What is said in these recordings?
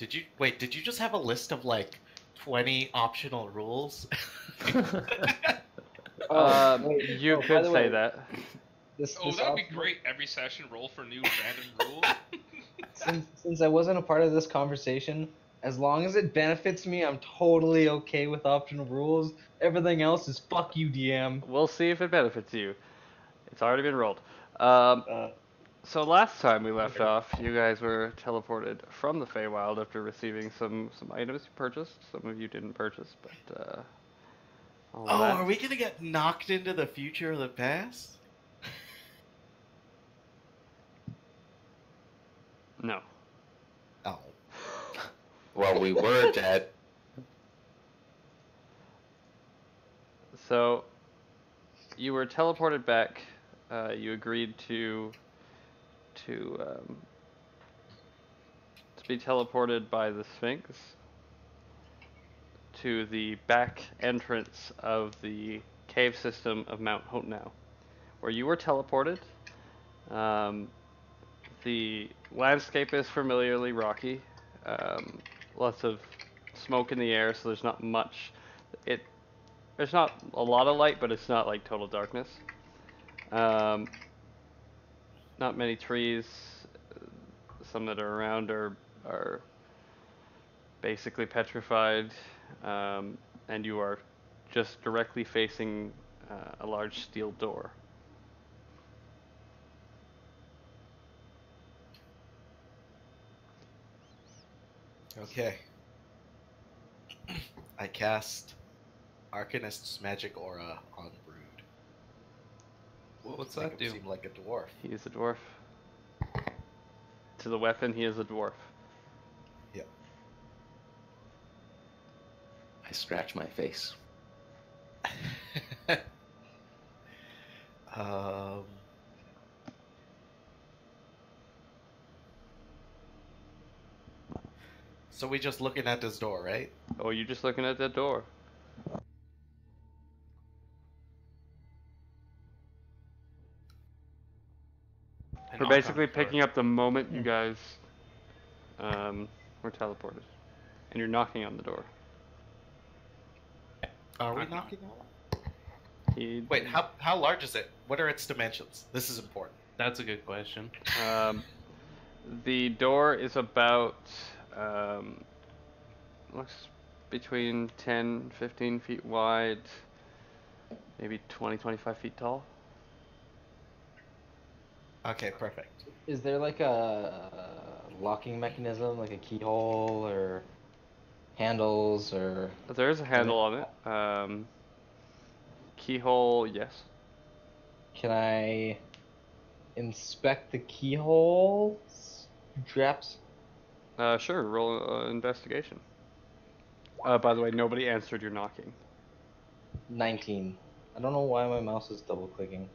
Did you just have a list of like 20 optional rules? Wait, You by could the say way, that. This That would be optional- great. Every session, roll for new random rule. Since I wasn't a part of this conversation, as long as it benefits me, I'm totally okay with optional rules. Everything else is fuck you, DM. We'll see if it benefits you. It's already been rolled. Uh, So last time we left off, you guys were teleported from the Feywild after receiving some items you purchased. Some of you didn't purchase, but all Oh, that. are we gonna get knocked into the future or the past? No. Oh. Well, we were dead. So you were teleported back. You agreed to be teleported by the Sphinx to the back entrance of the cave system of Mount Hotenow, where you were teleported. The landscape is familiarly rocky. Lots of smoke in the air, so there's not much. There's not a lot of light, but it's not like total darkness. Not many trees. Some that are around are basically petrified, and you are just directly facing a large steel door. Okay. I cast Arcanist's magic aura on Brood. What's Make that him do? seem like a dwarf. He is a dwarf. To the weapon, he is a dwarf. Yep. I scratch my face. um. So we just looking at this door, right? Oh, you're just looking at that door. We're basically picking up the moment you guys were teleported, and you're knocking on the door. Are we knocking on it? He, Wait, how large is it? What are its dimensions? This is important. That's a good question. The door is about looks between 10, 15 feet wide, maybe 20, 25 feet tall. Okay, perfect. is there like a locking mechanism, like a keyhole or handles or? There is a handle on it. Keyhole, yes. Can I inspect the keyhole straps? Sure, roll investigation. By the way, nobody answered your knocking. 19. I don't know why my mouse is double clicking.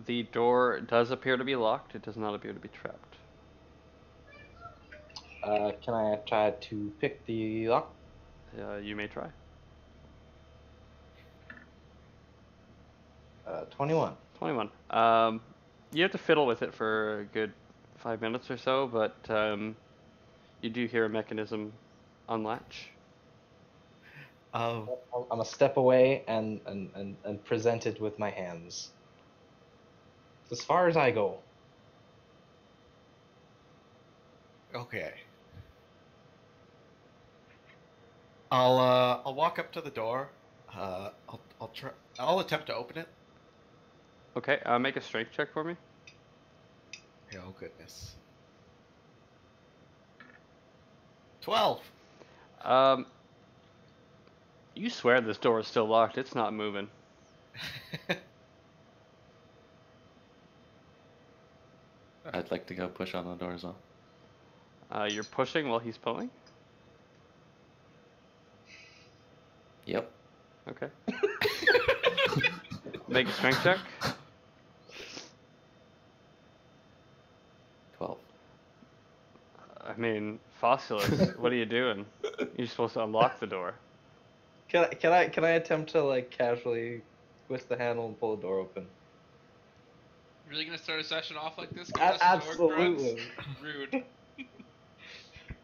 The door does appear to be locked. It does not appear to be trapped. Can I try to pick the lock? You may try. 21. 21. You have to fiddle with it for a good 5 minutes or so, but you do hear a mechanism unlatch. I'm a step away and present it with my hands. As far as I go. Okay. I'll walk up to the door. I'll attempt to open it. Okay, make a strength check for me. Oh goodness. 12. You swear this door is still locked. It's not moving. I'd like to go push on the door as well. You're pushing while he's pulling? Yep. Okay. Make a strength check. 12. I mean, Fossilus, what are you doing? You're supposed to unlock the door. Can I attempt to like casually twist the handle and pull the door open? Really gonna start a session off like this? Absolutely. Rude.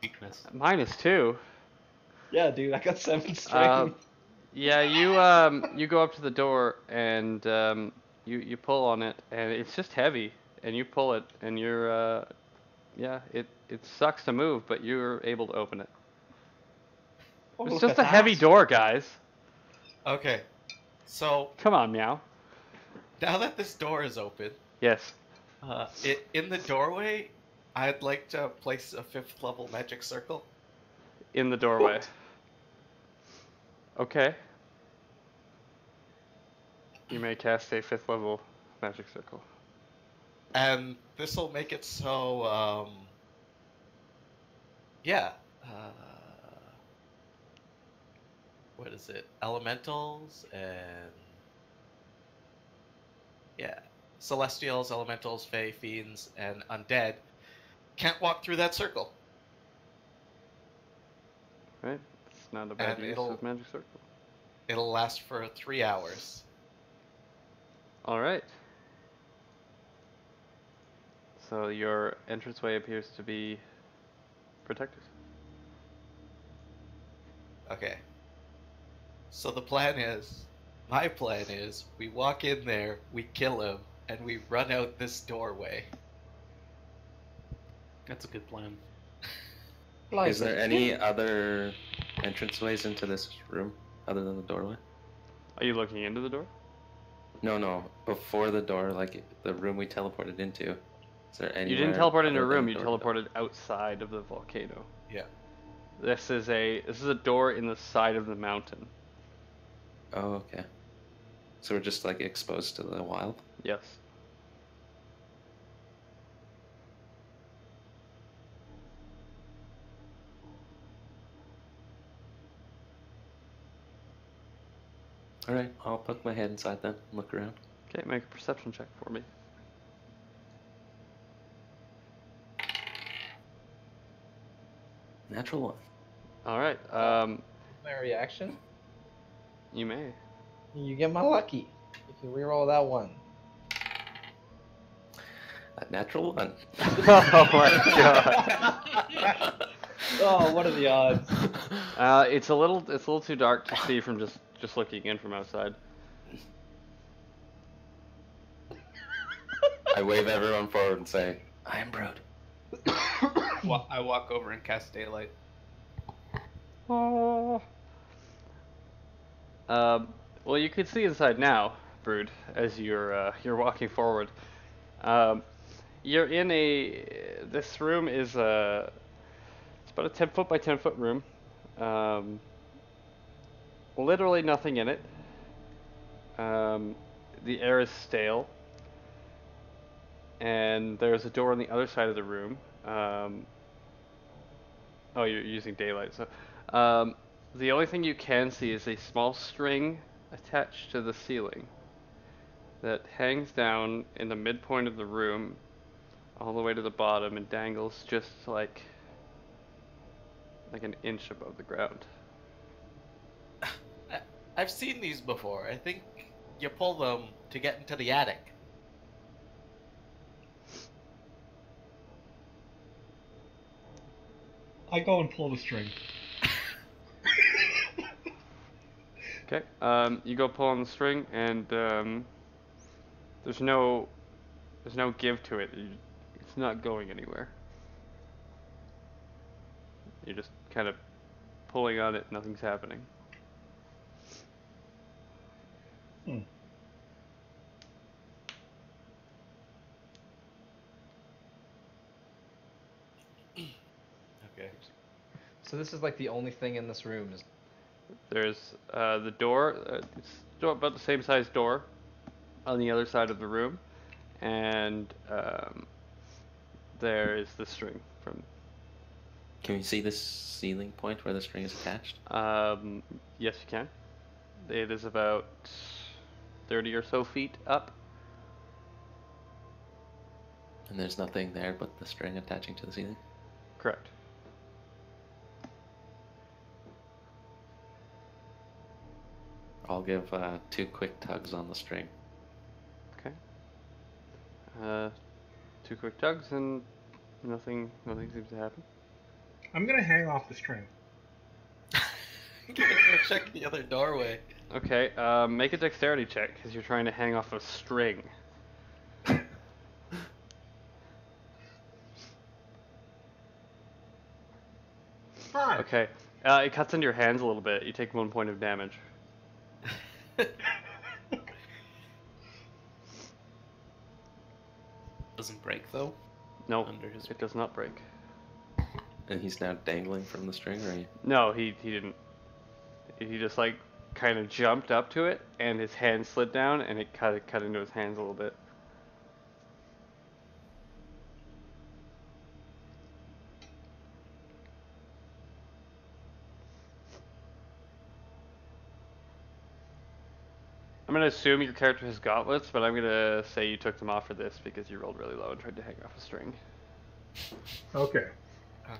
Weakness. -2. Yeah, dude, I got 7 strength. Yeah, you go up to the door and you pull on it and it's just heavy and you pull it and you're yeah, it sucks to move, but you're able to open it. Oh, It's look just at a heavy that. door, guys. Okay. So Come on, meow. now that this door is open, Yes. in the doorway, I'd like to place a 5th level magic circle. In the doorway. Okay. You may cast a 5th level magic circle. And this will make it so, yeah. What is it? Elementals and. Yeah. Celestials, elementals, fae, fiends, and undead can't walk through that circle. Right? It's not a bad And use it'll- of magic circle. It'll last for 3 hours. Alright. So your entranceway appears to be protected. Okay. So my plan is, we walk in there, we kill him, and we run out this doorway. That's a good plan. Like Is there any other entranceways into this room other than the doorway? Are you looking into the door? No. Before the door, like the room we teleported into. Is there any? You didn't teleport into a room, you teleported outside of the volcano. Yeah. This is a door in the side of the mountain. Oh, okay. So we're just like exposed to the wild. Yes. All right, I'll poke my head inside then. Look around. Okay, make a perception check for me. Natural 1. All right. my reaction. You may. You get my lucky. If you reroll that one. A natural 1. Oh my god. Oh, what are the odds? It's a little too dark to see from just looking in from outside. I wave everyone forward and say, I am Brood. I walk over and cast daylight. Oh. Well, you can see inside now, Brood, as you're walking forward. You're in this room is it's about a 10-foot by 10-foot room. Literally nothing in it. The air is stale. And there's a door on the other side of the room. Oh, you're using daylight, so the only thing you can see is a small string attached to the ceiling that hangs down in the midpoint of the room all the way to the bottom and dangles just like an inch above the ground. I've seen these before. I think you pull them to get into the attic. I go and pull the string. Okay, you go pull on the string and there's no give to it. It's not going anywhere. You're just kind of pulling on it, nothing's happening. Okay. So this is like the only thing in this room is. There's the door. It's about the same size door on the other side of the room, and there is the string from. Can we see this ceiling point where the string is attached? Yes, you can. It is about 30 or so feet up. And there's nothing there but the string attaching to the ceiling? Correct. I'll give 2 quick tugs on the string. Okay. 2 quick tugs and Nothing seems to happen. I'm gonna hang off the string. Go check the other doorway. Okay, make a dexterity check because you're trying to hang off a string. 5. Okay, it cuts into your hands a little bit. You take 1 point of damage. Doesn't break though. No, Under his. it does not break. And he's now dangling from the string, or No, he didn't. He just like kind of jumped up to it, and his hand slid down, and it cut into his hands a little bit. I'm gonna assume your character has gauntlets, but I'm gonna say you took them off for this because you rolled really low and tried to hang off a string. Okay.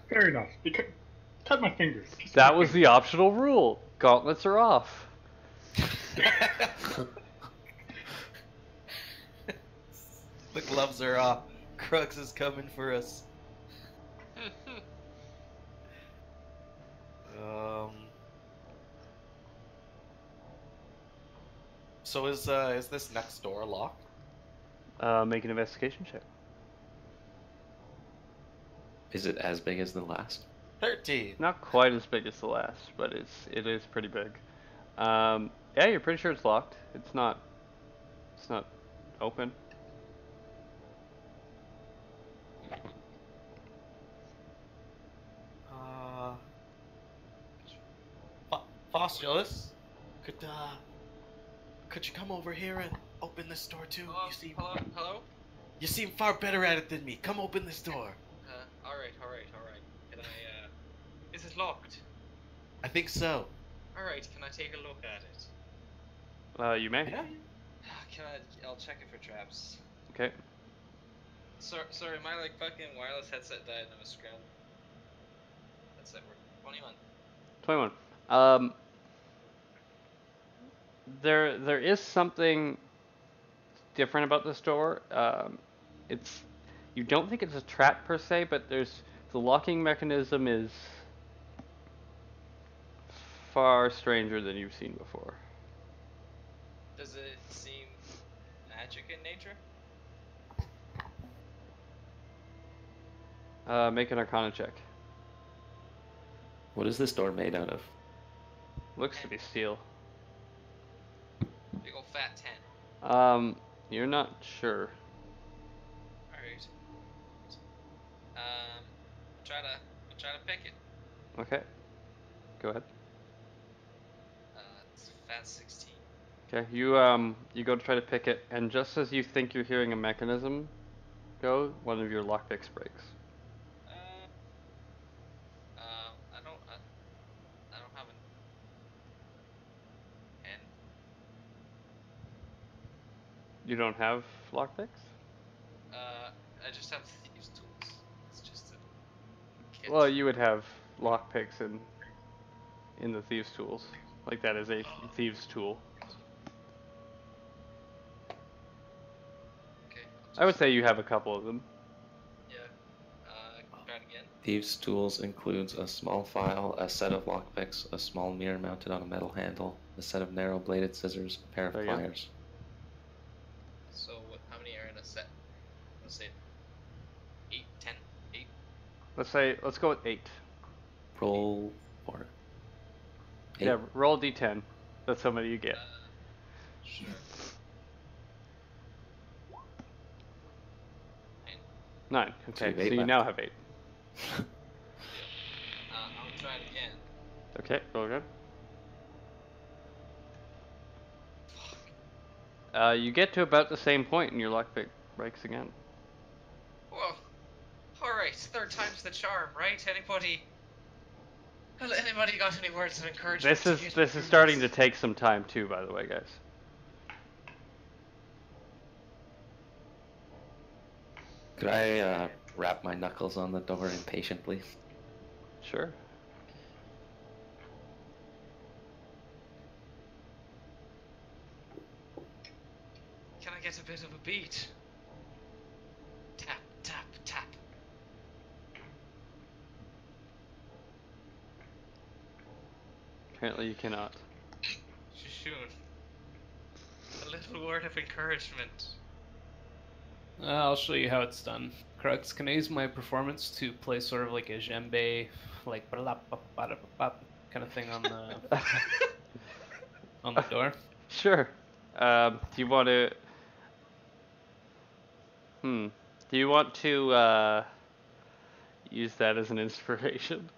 Fair enough. Because, cut my fingers. That was the optional rule. Gauntlets are off. The gloves are off. Crux is coming for us. So is this next door locked? Make an investigation check. is it as big as the last? 13. Not quite as big as the last, but it is pretty big. Yeah, you're pretty sure it's locked. It's not open. Faustulus, could you come over here and open this door too? Hello? You seem far better at it than me. Come open this door. Alright. Can I, is it locked? I think so. Alright, can I take a look at it? You may. Yeah. I'll check it for traps. Okay. Sorry, my, like, fucking wireless headset died and I was scrambling. Headset work. 21. 21. There is something different about this door. You don't think it's a trap per se, but the locking mechanism is far stranger than you've seen before. Does it seem magic in nature? Make an Arcana check. What is this door made out of? Looks to be steel. Big ol' fat 10. You're not sure. Alright. I'll try to pick it. Okay. Go ahead. It's a fat 16. Okay. You go to try to pick it, and just as you think you're hearing a mechanism go, one of your lockpicks breaks. I don't have a pen. You don't have lockpicks? I just have thieves' tools. It's just a kit. Well, you would have lockpicks in the thieves' tools. Like that is a thieves' tool. Okay. I would say you have a couple of them. Yeah. Try it again. Thieves' tools includes a small file, a set of lockpicks, a small mirror mounted on a metal handle, a set of narrow bladed scissors, a pair of There you go. pliers. So how many are in a set? Let's say 8, 10, 8. Let's go with 8. Roll for it. Yeah, roll a d10. That's how many you get. Sure. 9. Okay, So you have so eight you left. now have 8. I'll try it again. Okay, roll again. You get to about the same point and your lockpick breaks again. Well, alright, third time's the charm, right? Anybody got any words of encouragement? This is starting to take some time too, by the way, guys. Could I wrap my knuckles on the door impatiently? Sure. Can I get a bit of a beat? Tap, tap, tap. Apparently you cannot. Shishun. A little word of encouragement. I'll show you how it's done. Crux, can I use my performance to play sort of like a djembe, like kind of thing on the on the door? Sure. Do you want to? Do you want to use that as an inspiration?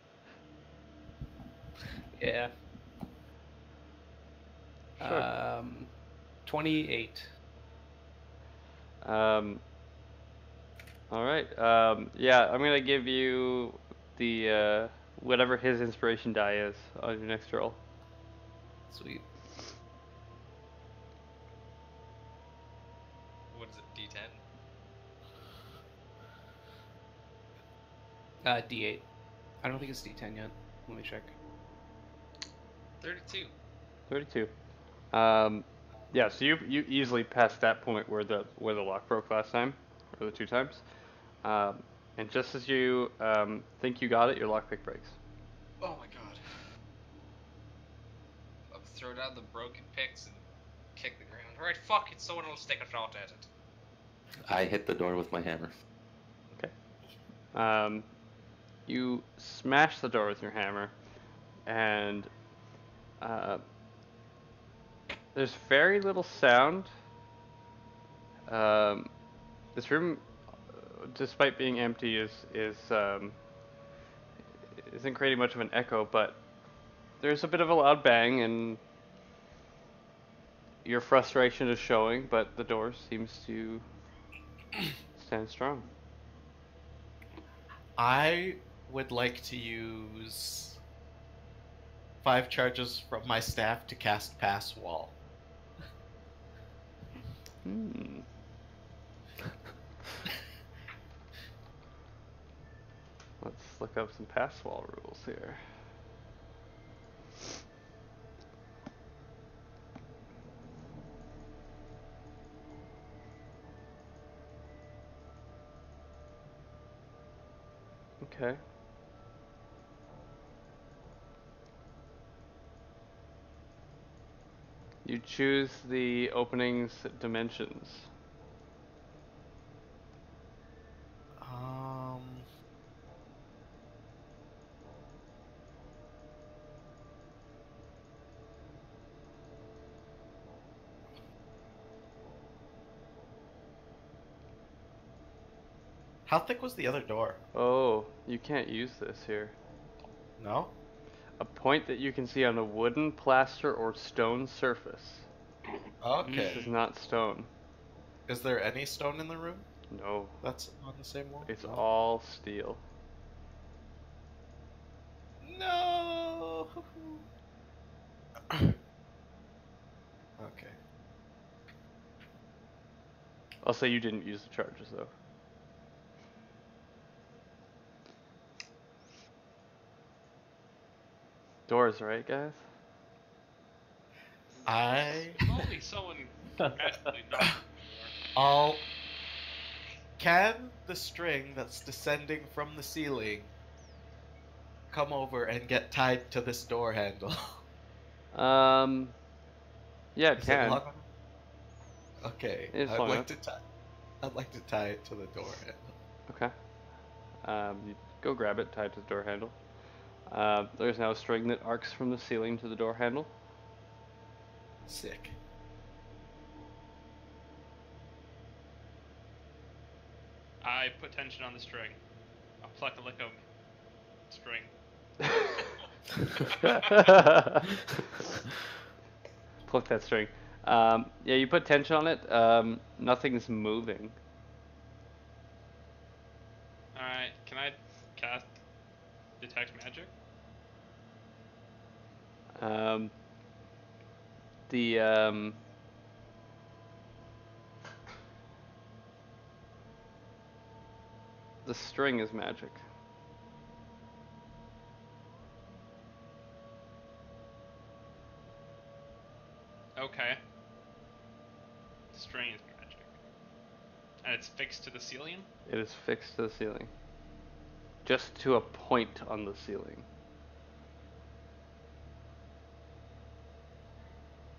Yeah. Sure. 28. All right. Yeah, I'm gonna give you the whatever his inspiration die is on your next roll. Sweet. What is it, D10? D8. I don't think it's D10 yet. Let me check. 32. 32. Yeah. So you easily passed that point where the lock broke last time, or the 2 times. And just as you think you got it, your lockpick breaks. Oh my god. I'll throw down the broken picks and kick the ground. Alright, fuck it, someone will stick a shot at it. I hit the door with my hammer. Okay. You smash the door with your hammer, and there's very little sound. This room, despite being empty, isn't creating much of an echo, but there's a bit of a loud bang, and your frustration is showing, but the door seems to stand strong. I would like to use 5 charges from my staff to cast Pass Wall. Let's look up some pass wall rules here. Okay. You choose the opening's dimensions. How thick was the other door? Oh, you can't use this here. No? A point that you can see on a wooden, plaster, or stone surface. Okay. This is not stone. Is there any stone in the room? No. That's on the same wall? It's No. all steel. No. Okay. I'll say you didn't use the charges though. Doors, right, guys? Only someone magically I'll. Can the string that's descending from the ceiling come over and get tied to this door handle? Yeah, it Is can. long enough? Okay. It's I'd long like enough. to tie. I'd like to tie it to the door handle. Okay. You go grab it, tie it to the door handle. There's now a string that arcs from the ceiling to the door handle. Sick. I put tension on the string. I'll pluck a lick of string. Pluck that string. Yeah, you put tension on it. Nothing's moving. Alright, can I cast Detect Magic? The string is magic. Okay. The string is magic. And it's fixed to the ceiling? It is fixed to the ceiling. Just to a point on the ceiling.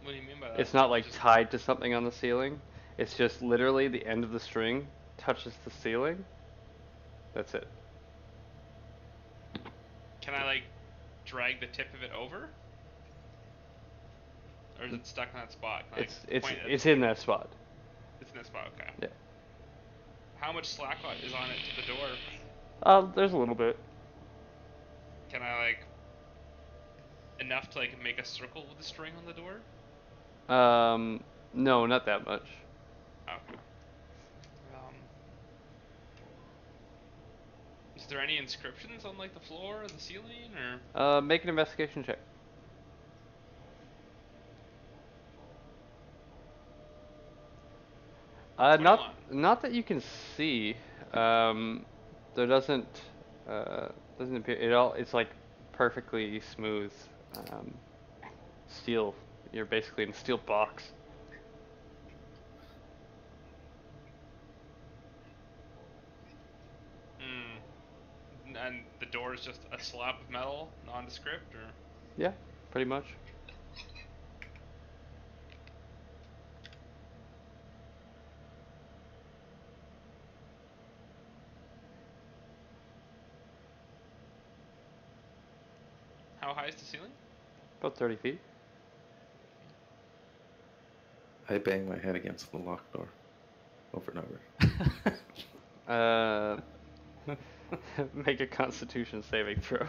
What do you mean by that? It's not like Just- tied to something on the ceiling. It's just literally the end of the string touches the ceiling. That's it. Can I like drag the tip of it over? Or is it stuck in that spot? Can I, like, point it? It's in that spot. It's in that spot. Okay. Yeah. How much slack is on it to the door? There's a little bit. Can I like enough to like make a circle with the string on the door? No, not that much. Okay. Is there any inscriptions on like the floor or the ceiling or? Make an investigation check. Not that you can see. There doesn't appear it all. It's like perfectly smooth steel. You're basically in a steel box. And the door is just a slab of metal, nondescript, or? Yeah, pretty much. How high is the ceiling? About 30 feet. I bang my head against the locked door over and over. Make a Constitution saving throw.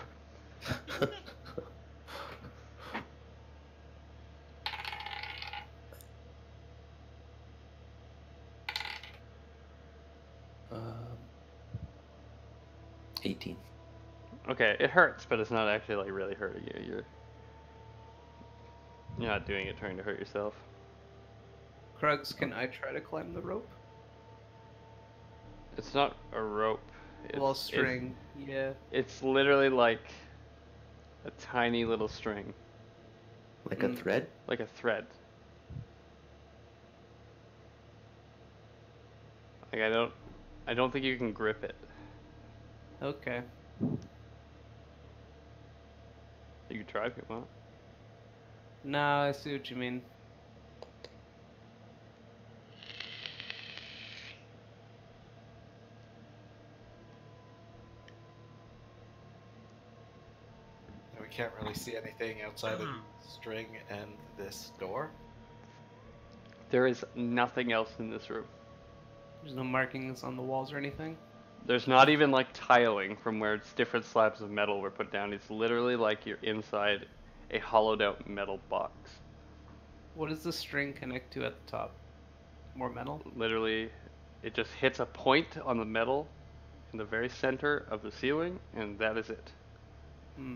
18. Okay, it hurts, but it's not actually like really hurting you. You're not doing it trying to hurt yourself. Krugs, can I try to climb the rope? It's not a rope. Well, string. Yeah. It's literally like a tiny little string. Like a thread? Like a thread. Like I don't think you can grip it. Okay. You could try if you want. No, I see what you mean. We can't really see anything outside of the string and this door. There is nothing else in this room. There's no markings on the walls or anything? There's not even like tiling from where it's different slabs of metal were put down. It's literally like you're inside a hollowed out metal box. What does the string connect to at the top? More metal? Literally, it just hits a point on the metal in the very center of the ceiling, and that is it. Hmm.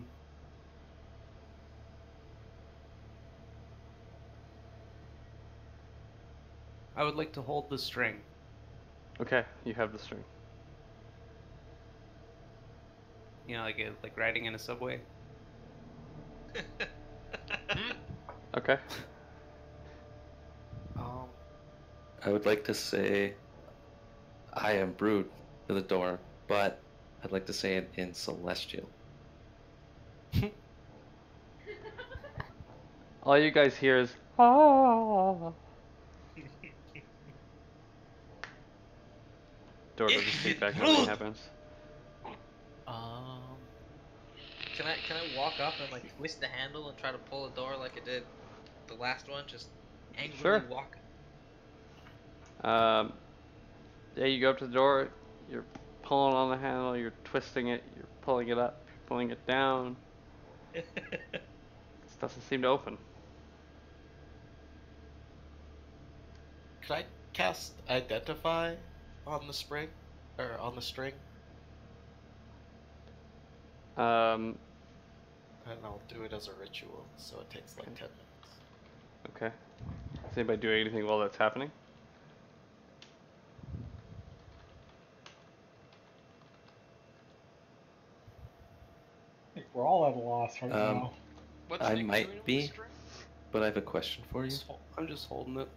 I would like to hold the string. Okay, you have the string. You know, like riding in a subway. Okay. I would like to say I am Brood to the door, but I'd like to say it in Celestial. All you guys hear is ah. Door doesn't speak back. Nothing happens. Can I walk up and like twist the handle and try to pull the door like I did the last one? Just angrily Sure. walk. Yeah, you go up to the door. You're pulling on the handle. You're twisting it. You're pulling it up. Pulling it down. This doesn't seem to open. Could I cast Identify on the spring? Or on the string? And I'll do it as a ritual, so it takes like 10 minutes. Okay. Is anybody doing anything while that's happening? I think we're all at a loss right now. What's I Nick might doing with be. the string? But I have a question for you. I'm just holding it.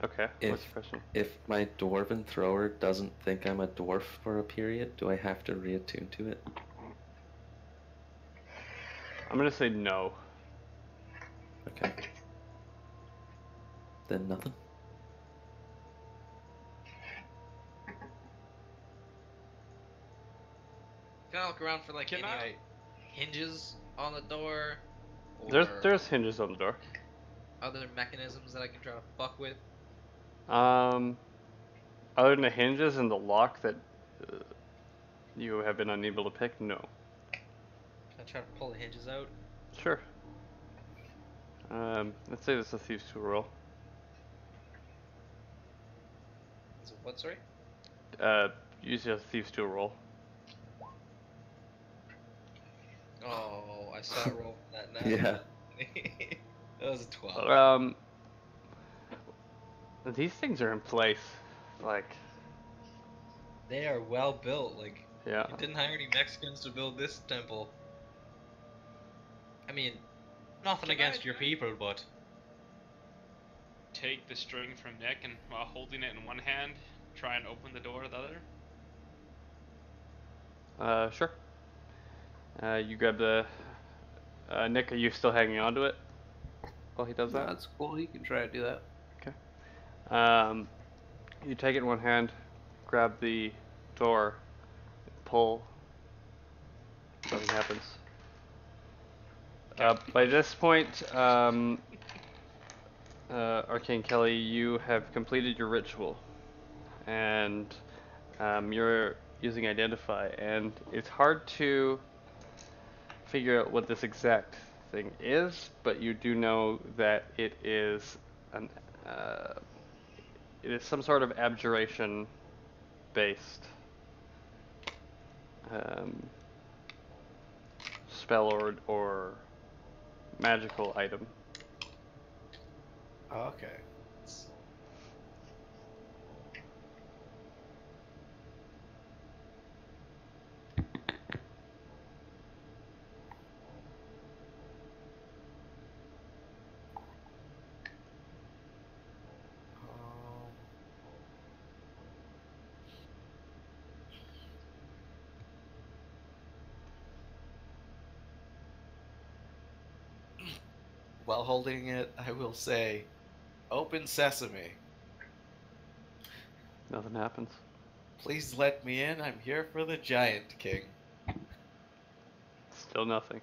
Okay. If- What's the question? If my dwarven thrower doesn't think I'm a dwarf for a period, do I have to reattune to it? I'm gonna say no. Okay. Then nothing. Can I look around for like Can any I? hinges on the door, or There's hinges on the door. other mechanisms that I can try to fuck with? Um, other than the hinges and the lock that you have been unable to pick, no. Can I try to pull the hinges out? Sure. Let's say this is a thieves' tool roll. Is it what? Sorry. Use your thieves' tool roll. Oh, I saw a roll for that now. Yeah. That was a 12. These things are in place. Like, They are well built. Like, yeah. you didn't hire any Mexicans to build this temple. I mean, nothing Can against I- your people, but Take the string from Nick and while holding it in one hand, try and open the door with the other. Sure. You grab the. Nick, are you still hanging on to it while he does that? That's cool. You can try to do that. You take it in one hand, grab the door, pull. Nothing happens. By this point, Arcane Kelly, you have completed your ritual, and you're using Identify, and it's hard to figure out what this exact thing is, but you do know that it is some sort of abjuration based spell or magical item. Okay. While holding it, I will say, "Open sesame. Nothing happens. Please let me in. I'm here for the Giant King." Still nothing.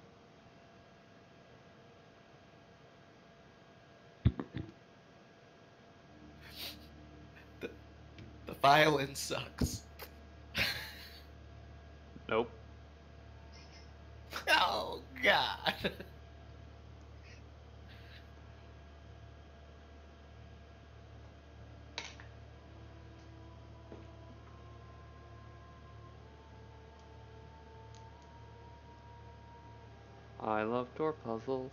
The violin sucks. Nope. Oh, God. I love door puzzles.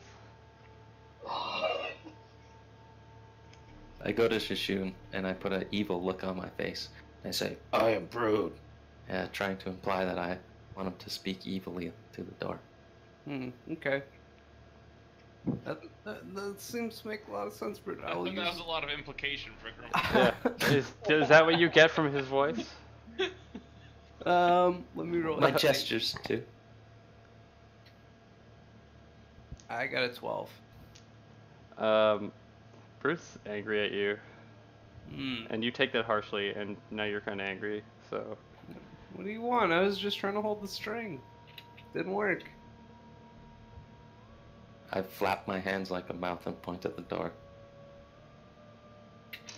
I go to Shishun and I put an evil look on my face. I say, I am Brood. Trying to imply that I want him to speak evilly to the door. Okay. That seems to make a lot of sense, but I I'll thought that use... was a lot of implication, Fricker. Yeah. Is that what you get from his voice? Let me roll. My gestures, too. I got a 12. Bruce's angry at you, Hmm. and you take that harshly, and now you're kind of angry. So What do you want? I was just trying to hold the string. Didn't work. I flap my hands like a mouth and point at the door.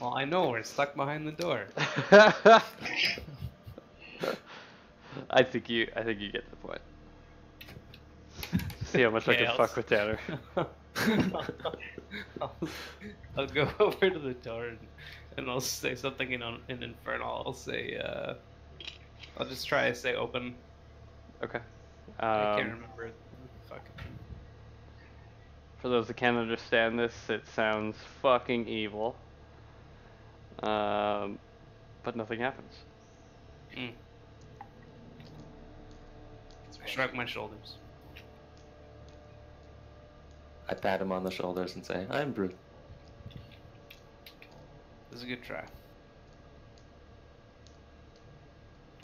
Well, I know we're stuck behind the door. I think you get the point. See how much I Okay, can I'll fuck with Tanner. I'll go over to the door and I'll say something in Infernal. I'll say, I'll just try to say open. Okay. I can't remember. Fuck. For those that can't understand this, it sounds fucking evil. But nothing happens. Shrug my shoulders. I pat him on the shoulders and say, I'm Brood. This is a good try.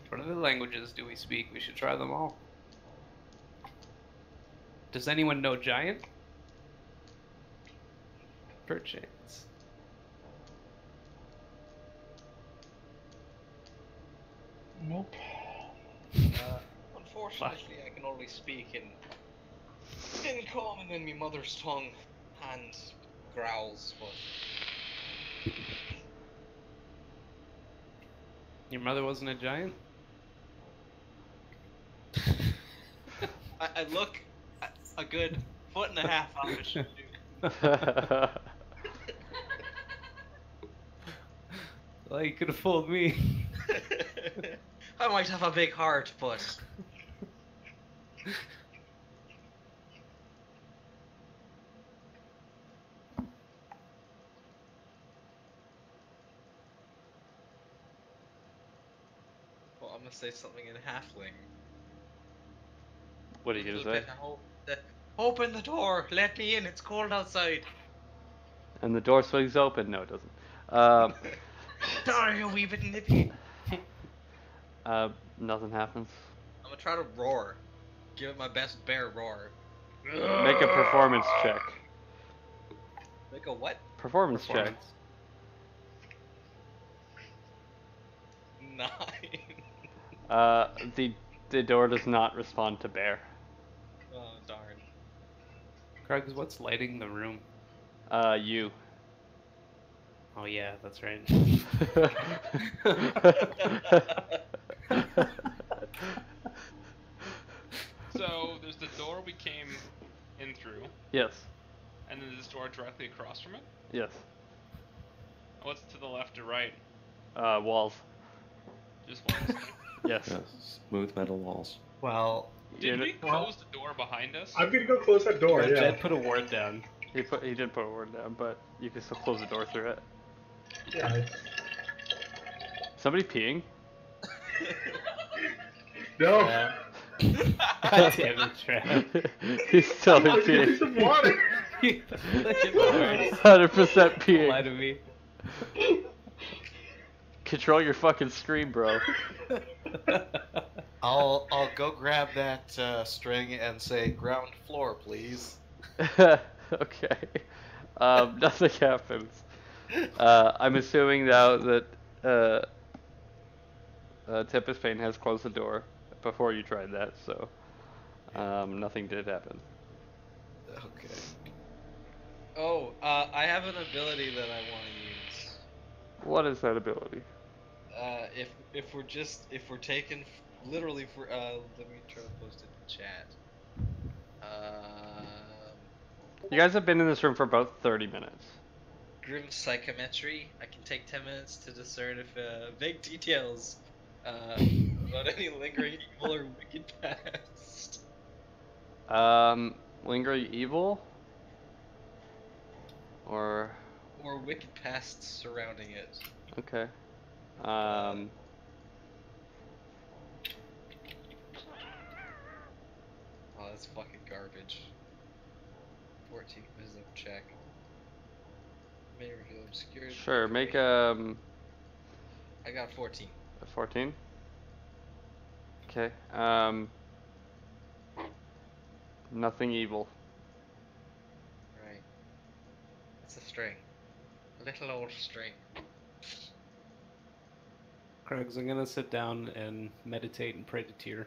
What other languages do we speak? We should try them all. Does anyone know Giant? Perchance. Nope. Unfortunately, I can only speak in common and my mother's tongue and growls, but Your mother wasn't a giant? I look a good foot and a half off a shoe. Well, you could have fooled me. I might have a big heart, but well, I'm gonna say something in halfling. What are you gonna Little say? bit of hope. Open the door. Let me in. It's cold outside. And the door swings open. No, it doesn't. Sorry, a wee bit nippy. Nothing happens. I'm gonna try to roar. Give it my best bear roar. Make a performance check. Like a what? Performance check. 9. The door does not respond to bear. Oh darn. Krugs, what's lighting the room? You. Oh yeah, that's right. So there's the door we came in through, Yes. and then this door directly across from it. Yes. What's to the left or right? Walls. Just walls. Yes. Yeah, smooth metal walls. Well, Did Yeah, we close the door behind us? I'm gonna go close that door. Yeah. Jed put a ward down. He did put a word down, but you can still close the door through it. Yeah. Somebody peeing? No. God damn it, Trav. He's totally Give me peeing. some water. 100% peeing. Lie to me. Control your fucking scream, bro. I'll go grab that string and say ground floor, please. Okay. Nothing happens. I'm assuming now that Tempest Pain has closed the door before you tried that, so nothing did happen. Okay. Oh, I have an ability that I want to use. What is that ability? If we're taken literally for let me try to post it in chat. You guys have been in this room for about 30 minutes. Grim psychometry. I can take 10 minutes to discern if vague details about any lingering evil or wicked past. Lingering evil? Or Or wicked pasts surrounding it. okay. Oh, that's fucking garbage. 14 wisdom check. May reveal obscurity. Sure, make I got 14. a 14. Okay. Nothing evil. Right. It's a string. A little old string. Krugs, I'm gonna sit down and meditate and pray to Tyr.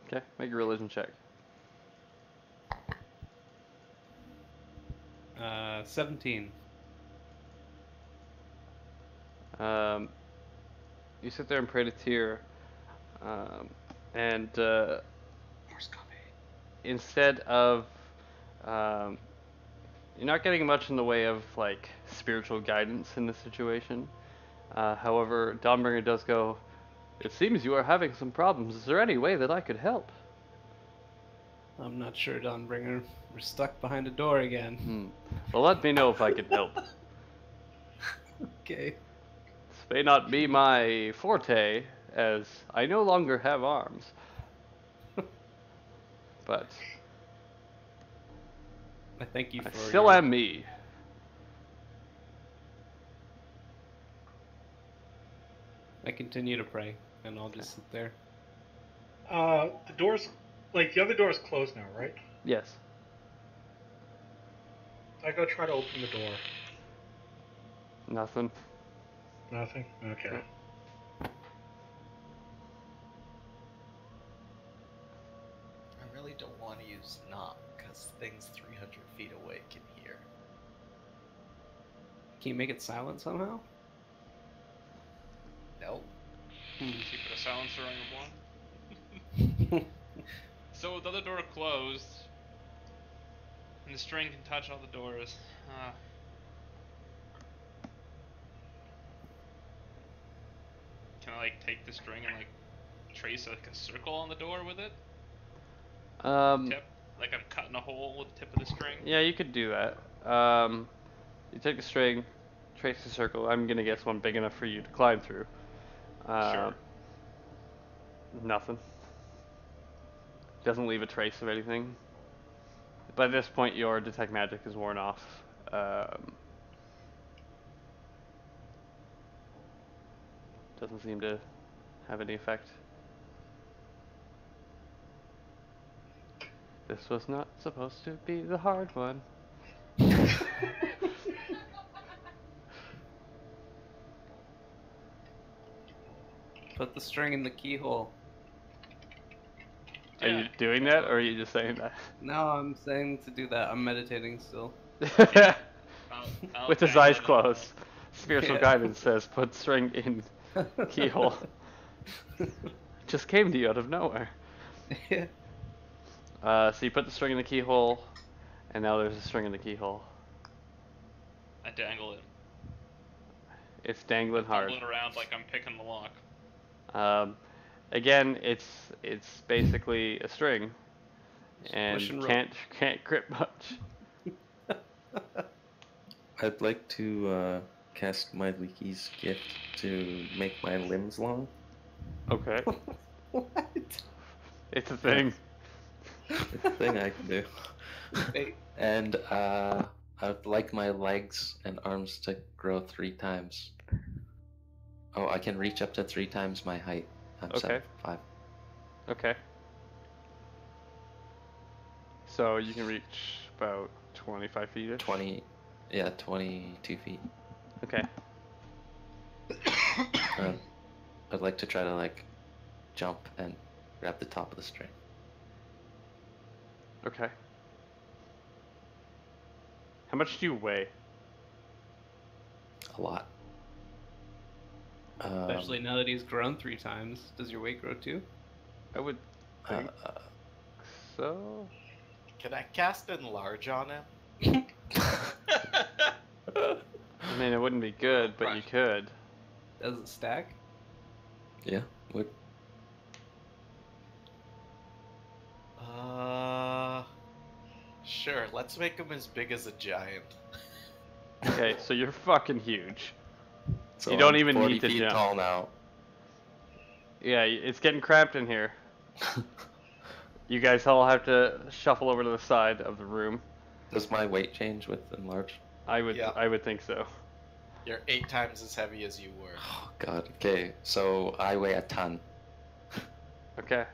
Okay, make a religion check. 17. You sit there and pray to Tyr, and Horse copy. instead of you're not getting much in the way of like spiritual guidance in this situation. However, Dawnbringer does go, "It seems you are having some problems. Is there any way that I could help?" I'm not sure, Dawnbringer. We're stuck behind a door again. Well, let me know if I can help. Okay. This may not be my forte, as I no longer have arms. But I thank you I for still your- am me. I continue to pray, and I'll just sit there. The door's like the other door is closed now, right? Yes. I go try to open the door. Nothing. Nothing. Okay. want to use knock, because things 300 feet away can hear. Can you make it silent somehow? Nope. So you put a silencer on your blind. So with the other door closed, and the string can touch all the doors. Can I like take the string and like trace like a circle on the door with it? Tip, like I'm cutting a hole with the tip of the string. Yeah, you could do that. You take the string, trace the circle. I'm gonna guess one big enough for you to climb through. Sure. Nothing. Doesn't leave a trace of anything. By this point, your detect magic is worn off. Doesn't seem to have any effect. This was not supposed to be the hard one. Put the string in the keyhole. Are you doing that, or are you just saying that? No, I'm saying to do that. I'm meditating still. I'll With his dangle eyes it in. closed. Spiritual Yeah. guidance says put string in keyhole. Just came to you out of nowhere. Yeah. So you put the string in the keyhole, and now there's a string in the keyhole. I dangle it. It's dangling hard. Fumbling around like I'm picking the lock. Again, it's basically a string, and push and roll. can't grip much. I'd like to cast my Leaky's gift to make my limbs long. Okay, What? it's a thing. It's a thing I can do. Wait. And I'd like my legs and arms to grow 3 times. Oh, I can reach up to 3 times my height. I'm Okay. 7'5". Okay. So you can reach about 25 feet. 22 feet. Okay. I'd like to try to like jump and grab the top of the string. Okay. How much do you weigh? A lot. Especially now that he's grown 3 times. Does your weight grow too? I would think so. Can I cast enlarge on him? I mean, it wouldn't be good, but you could. Does it stack? Yeah. Would Sure. Let's make him as big as a giant. Okay, so you're fucking huge. so You don't I'm even 40 need to feet jump. tall now. Yeah, it's getting cramped in here. You guys all have to shuffle over to the side of the room. Does my weight change with enlarge? I would Yeah. I would think so. You're 8 times as heavy as you were. Oh god. Okay, so I weigh a ton. Okay.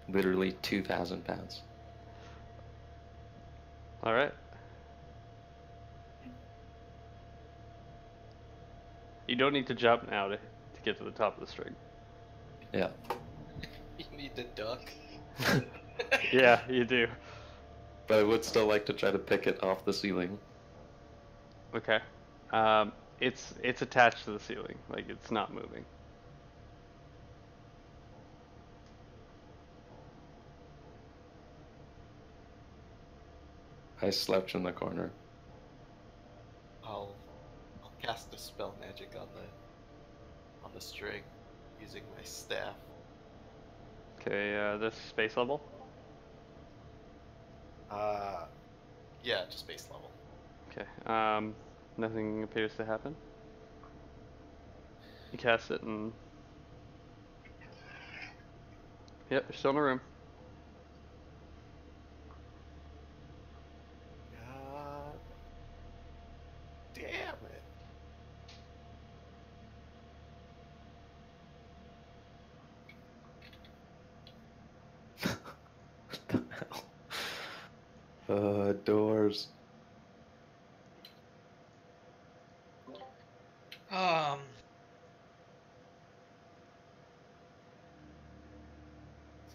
Literally 2,000 pounds. All right. You don't need to jump now to get to the top of the string. Yeah. You need to duck. Yeah, you do. But I would still like to try to pick it off the ceiling. Okay. It's attached to the ceiling, like it's not moving. I slouch in the corner. I'll cast a spell magic on the string using my staff. Okay, this space level. Yeah, just base level. Okay. Nothing appears to happen. You cast it and yep, you're still in a room. God damn it. What the hell? Doors.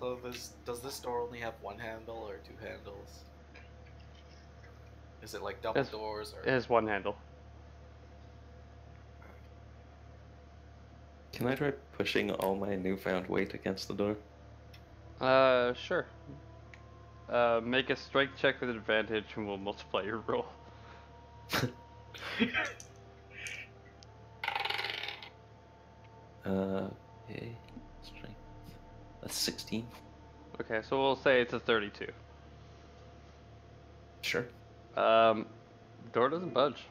So the does this door only have one handle or two handles? Is it like double doors or? It has one handle. Can I try pushing all my newfound weight against the door? Sure. Make a strength check with advantage and we'll multiply your roll. Okay. Strength. That's 16. Okay, so we'll say it's a 32. Sure. Door doesn't budge.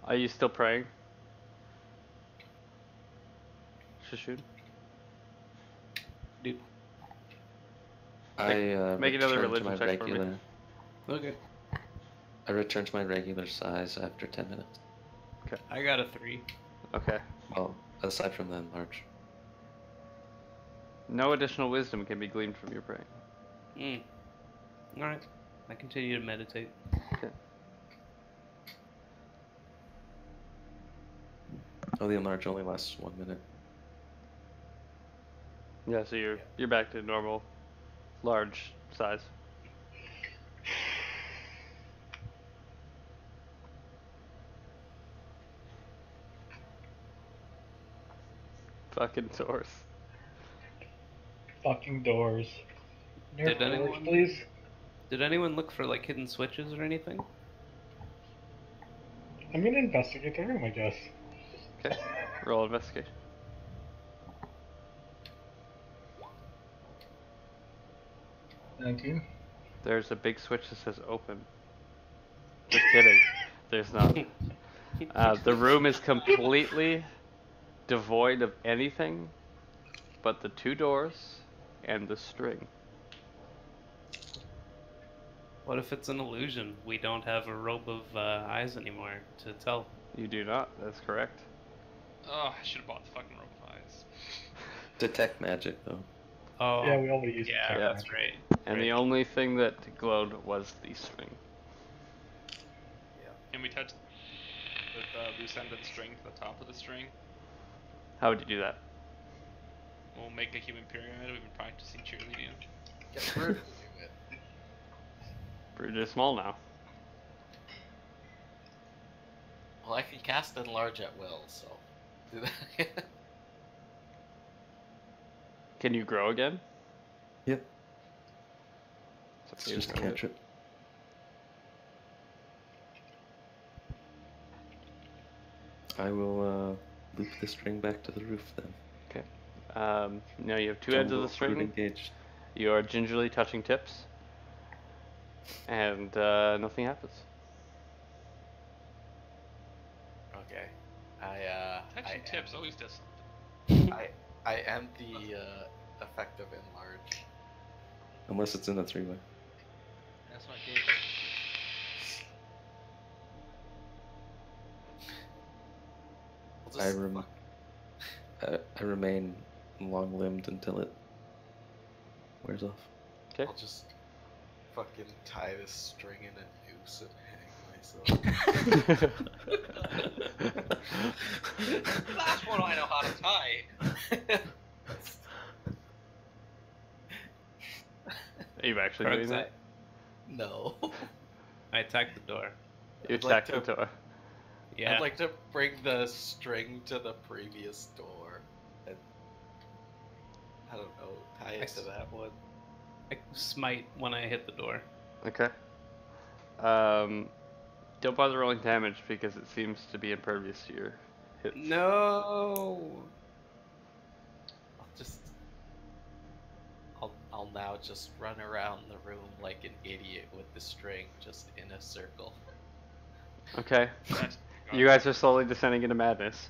Are you still praying? Shishun? Dude. Make another return to religion my check for me. regular. Okay. I return to my regular size after 10 minutes. Okay. I got a 3. Okay. Well, aside from the enlarge. No additional wisdom can be gleaned from your praying. Alright. I continue to meditate. Okay. Oh, the enlarge only lasts 1 minute. Yeah, so you're back to normal, large size. Fucking doors. Fucking doors. Did Doors, anyone- please? Did anyone look for like hidden switches or anything? I'm gonna investigate the room, I guess. Okay. Roll investigation. $19. There's a big switch that says open. Just kidding. There's not. The room is completely devoid of anything but the two doors and the string. What if it's an illusion? We don't have a rope of eyes anymore to tell. You do not, that's correct. Oh, I should have bought the fucking rope of eyes. Detect magic, though. Oh, Yeah, we already used yeah, the that's magic. right. And the only thing that glowed was the string. Can we touch the loose end of the string to the top of the string? How would you do that? We'll make a human pyramid. We've been practicing cheerleading. Get Brood to do it. Brood is small now. Well, I can cast enlarge at will, so do that. Can you grow again? Yep. It's It's just a cantrip. I will loop the string back to the roof then. Okay. Now you have two ends of the string. Engaged. You are gingerly touching tips. And nothing happens. Okay. Touching tips always does something. I end the effect of enlarge. Unless it's in a three-way. That's not good. I remain long-limbed until it wears off. Okay. I'll just fucking tie this string in a noose and hang myself. Last one I know how to tie. Are you actually doing that? No. I attacked the door. You I'd like attacked the door. Yeah. I'd like to bring the string to the previous door and, I don't know, tie it to that one. I smite when I hit the door. Okay. Don't bother rolling damage because it seems to be impervious to your hits. No. I'll now just run around the room like an idiot with the string just in a circle. Okay. You guys are slowly descending into madness.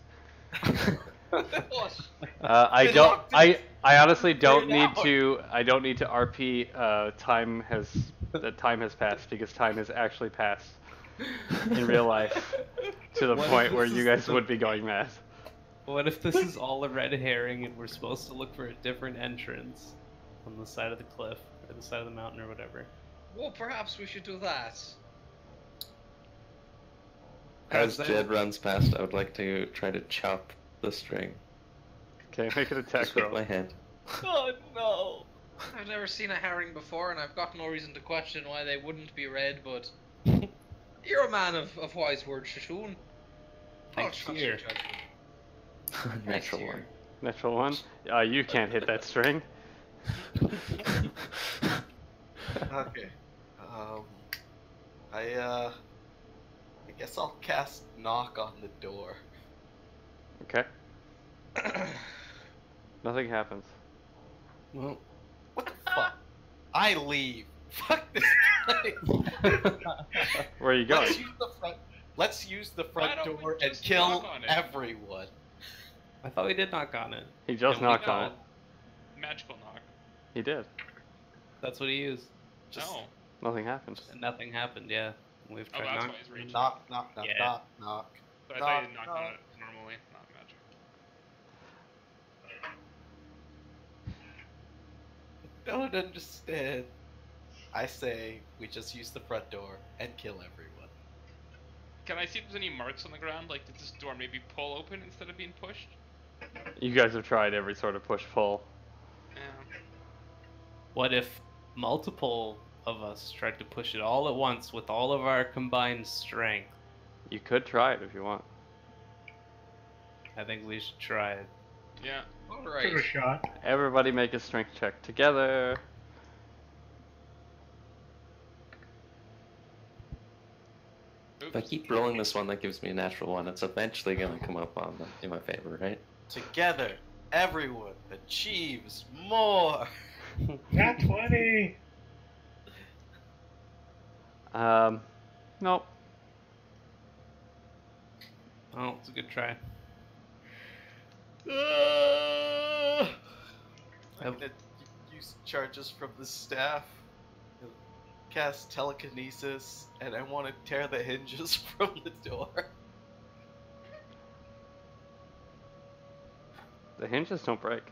I honestly don't need to. I don't need to RP. Time has passed because time has actually passed in real life to the point where you guys would be going mad. What if this is all a red herring and we're supposed to look for a different entrance on the side of the cliff or the side of the mountain or whatever? Well, perhaps we should do that. As Jed runs past, I would like to try to chop the string. Okay, make an attack Just with roll. my hand. Oh no! I've never seen a herring before, and I've got no reason to question why they wouldn't be red, but you're a man of wise words, Shashun. Thanks, here. Natural one. Natural one. You can't hit that string. Okay. I guess I'll cast knock on the door. Okay. Nothing happens. Well, What the fuck? I leave. Fuck this place. Where are you going? Let's use the Why front don't we door and just kill knock on it? everyone. I thought we did knock on it. He just And we knocked on got- it. Magical knock. He did. That's what he used. Just No. Nothing happened. And nothing happened, yeah. We've Oh, tried that's knock. why he's raging. knock, knock, knock, Yeah. knock, knock. But I thought you knock, knocked on knock. it normally, not magic. Don't understand. I say we just use the front door and kill everyone. Can I see if there's any marks on the ground? Like, did this door maybe pull open instead of being pushed? You guys have tried every sort of push-pull. Yeah. What if multiple of us tried to push it all at once with all of our combined strength? You could try it if you want. I think we should try it. Yeah. Give it a Alright. shot. Everybody make a strength check together. If I keep rolling this one, that gives me a natural one. It's eventually gonna come up on in my favor, right? Together, everyone achieves more. Nat 20! Nope. Oh, it's a good try. I'm gonna use charges from the staff, cast telekinesis, and I want to tear the hinges from the door. The hinges don't break.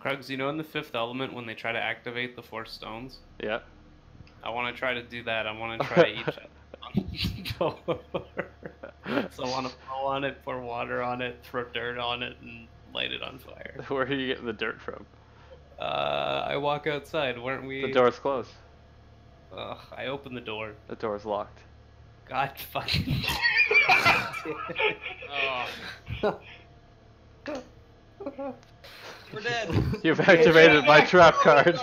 Krugs, you know in the fifth element when they try to activate the four stones? Yeah. I want to try to do that. I want to try each on the door. So I want to blow on it, pour water on it, throw dirt on it, and light it on fire. Where are you getting the dirt from? I walk outside. Weren't we? The door's closed. Ugh, I open the door. The door's locked. God fucking. Oh, We're dead. You've activated my trap card.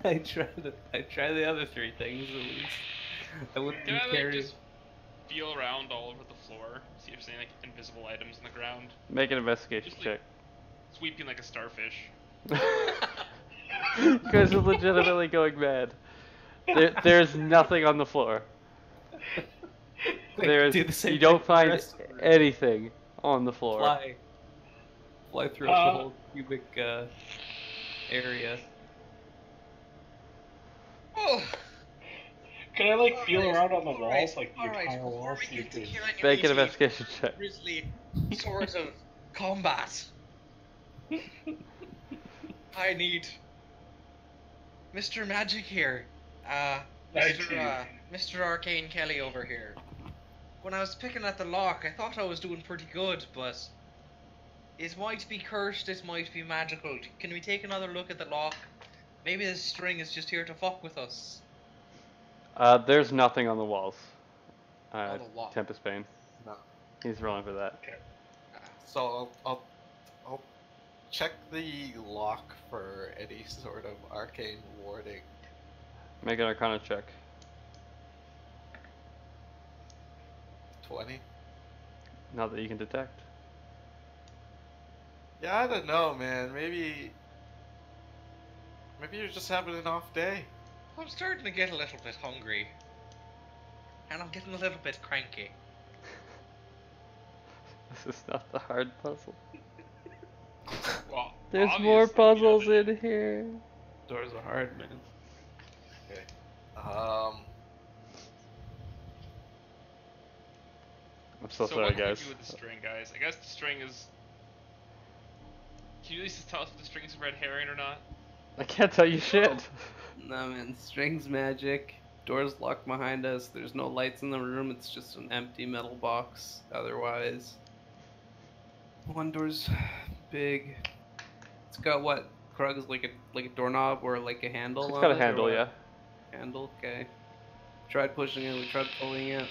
I try the other three things at least. I wouldn't can I like carry. just feel around all over the floor, see if there's any like invisible items in the ground? Make an investigation Just like check. sweeping like a starfish. You guys are legitimately going mad. There's nothing on the floor. Quick, There's do the same you don't thing for the find rest of the room. anything on the floor. Fly throughout the whole cubic area. Oh, Can I like feel Alright, around on the alright, walls, like the alright, entire before wall? we See get if to there's... killing Make an any investigation check. grisly sort of combat, I need Mr. Magic here. Mr. Arcane Kelly over here. When I was picking at the lock, I thought I was doing pretty good, but it might be cursed, it might be magical. Can we take another look at the lock? Maybe this string is just here to fuck with us. There's nothing on the walls. On the wall. Tempest Bane. No. He's rolling for that. So I'll check the lock for any sort of arcane warding. Make an Arcana check. 20. Not that you can detect. Yeah, I don't know, man. Maybe you're just having an off day. I'm starting to get a little bit hungry. And I'm getting a little bit cranky. This is not the hard puzzle. Well, There's more obviously, puzzles yeah, in here. Doors are hard, man. Okay. I'm so So sorry, what can guys. we do with the string, guys? I guess the string is Can you at least just tell us if the string's red herring or not? I can't tell you shit. No man, string's magic. Doors locked behind us. There's no lights in the room. It's just an empty metal box. Otherwise, one door's big. It's got what? Krug's like a doorknob or like a handle. It's on got a it, or handle, what? yeah. Handle. Okay. Tried pushing it. We tried pulling it.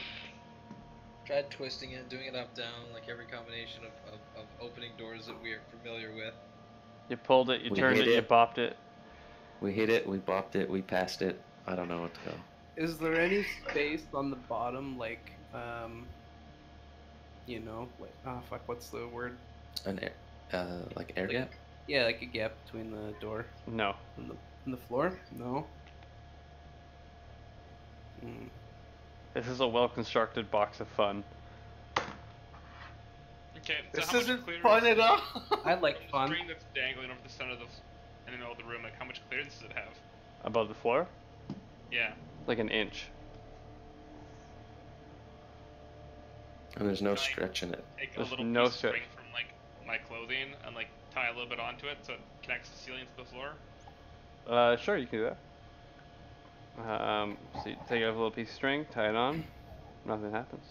Tried twisting it, doing it up down, like every combination of opening doors that we are familiar with. You pulled it, you We turned hit it, you it. bopped it. We hit it, we bopped it, we passed it. I don't know what to go. Is there any space on the bottom, like, you know, like, oh fuck, what's the word? An air, like air gap? Yeah, like a gap between the door No. and the floor? No. Hmm. This is a well-constructed box of fun. Okay, so This how much isn't clearance fun at all. I like the fun. string that's dangling over the center of in the middle of the room, like how much clearance does it have? Above the floor? Yeah. Like an inch. And there's no stretch in it. Take There's a little no piece of stretch. string from like my clothing and like tie a little bit onto it so it connects the ceiling to the floor. Sure, you can do that. So you take off a little piece of string, tie it on, nothing happens.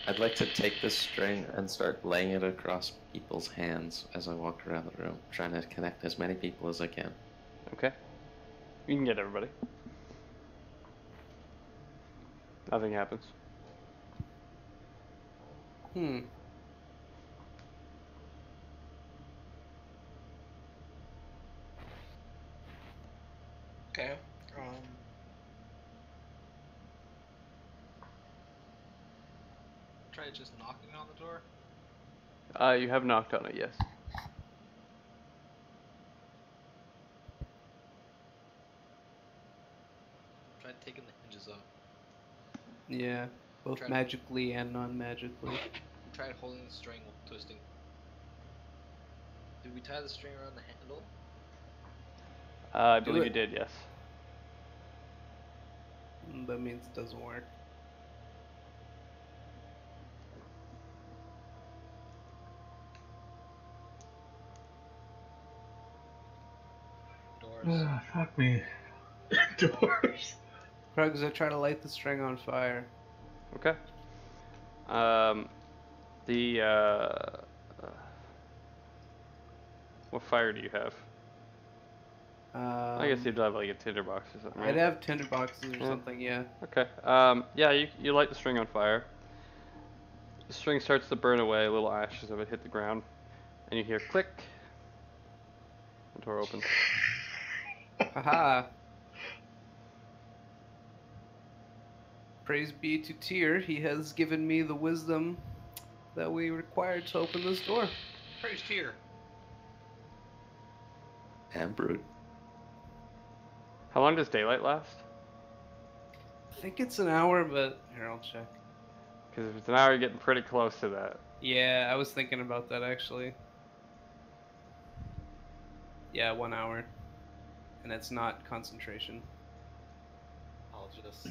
I'd like to take this string and start laying it across people's hands as I walk around the room, trying to connect as many people as I can. Okay. You can get everybody. Nothing happens. Hmm. Okay. Try just knocking on the door. You have knocked on it, yes. Try taking the hinges off. Yeah, both Try- magically and non-magically. Tried holding the string while twisting. Did we tie the string around the handle? I Do believe it. you did, yes. That means it doesn't work. Doors. Fuck me. Doors. Krugs, I try to light the string on fire. Okay. What fire do you have? I guess you'd have like a tinderbox or something, right? I'd have tinderboxes or Yeah. something, yeah. Okay. Yeah, you light the string on fire. The string starts to burn away, little ashes of it hit the ground, and you hear click. The door opens. Haha. Praise be to Tyr, he has given me the wisdom that we required to open this door. Praise Tyr. And brood. How long does daylight last? I think it's an hour, but here, I'll check. Because if it's an hour, you're getting pretty close to that. Yeah, I was thinking about that actually. Yeah, 1 hour. And it's not concentration. I'll just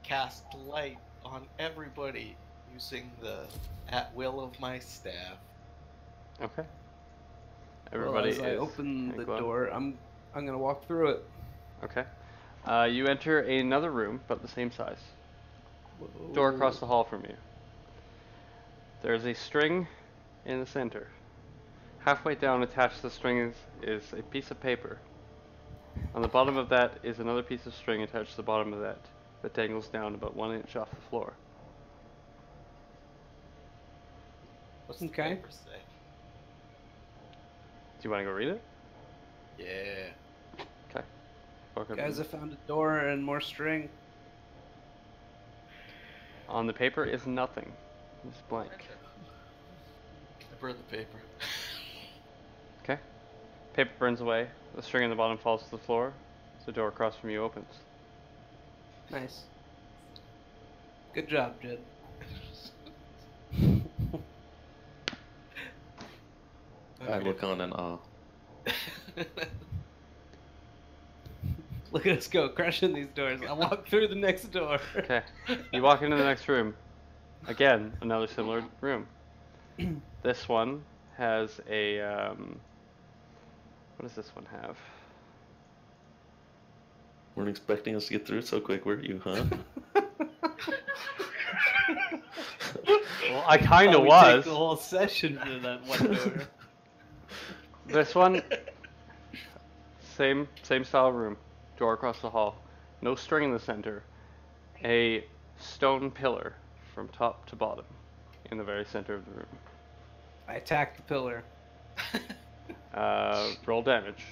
cast light on everybody using the at will of my staff. Okay. Well, Everybody as I is. open yeah, the go on. door, I'm gonna walk through it. Okay. You enter another room, about the same size. Door across the hall from you. There's a string in the center. Halfway down, attached to the string is a piece of paper. On the bottom of that is another piece of string attached to the bottom of that dangles down about 1 inch off the floor. What's the Okay. paper say? Do you want to go read it? Yeah. Okay. Walk up Guys, I and- found a door and more string. On the paper is nothing. It's blank. I burned the paper. Okay. Paper burns away. The string on the bottom falls to the floor. The door across from you opens. Nice. Good job, Jed. I look on in awe. Look at us go, crushing these doors. I walk through the next door. Okay. You walk into the next room. Again, another similar room. This one has a, what does this one have? Weren't expecting us to get through it so quick, were you, huh? Well, I kind of Thought we'd was. take the whole session for that one door. This one, same style room. Door across the hall. No string in the center. A stone pillar from top to bottom in the very center of the room. I attack the pillar. Roll damage.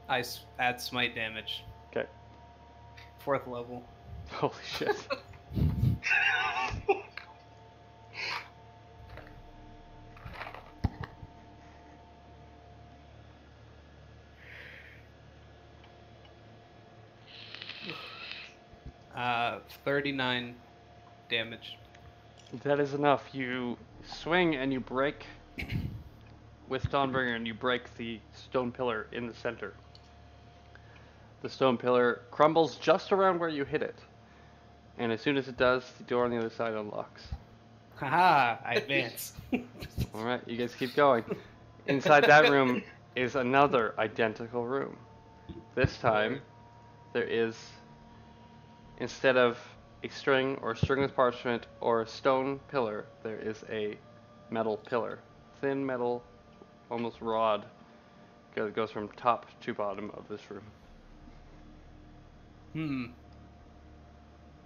I add smite damage. Okay. 4th level. Holy shit. Uh, 39 damage. That is enough. You swing and you break with Dawnbringer, and you break the stone pillar in the center. The stone pillar crumbles just around where you hit it. And as soon as it does, the door on the other side unlocks. Haha, I advance. Alright, you guys keep going. Inside that room is another identical room. This time, there is, instead of a string or stringless parchment or a stone pillar, there is a metal pillar. Thin metal, almost rod, goes from top to bottom of this room.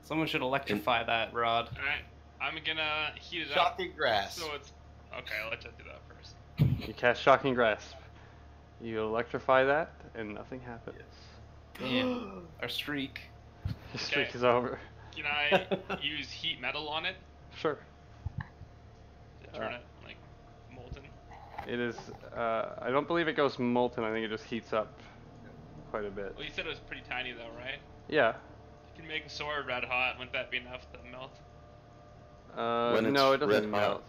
Someone should electrify that rod. Alright, I'm gonna heat it up. Shocking grasp. So it's okay. I'll let you do that first. You cast Shocking Grasp. You electrify that, and nothing happens. Damn. Our streak. The streak is over. Can I use heat metal on it Sure. to turn it like molten? It is, I don't believe it goes molten, I think it just heats up quite a bit. Well, you said it was pretty tiny though, right? Yeah. You can make a sword red hot. Wouldn't that be enough to melt? When No, it it's doesn't red melt.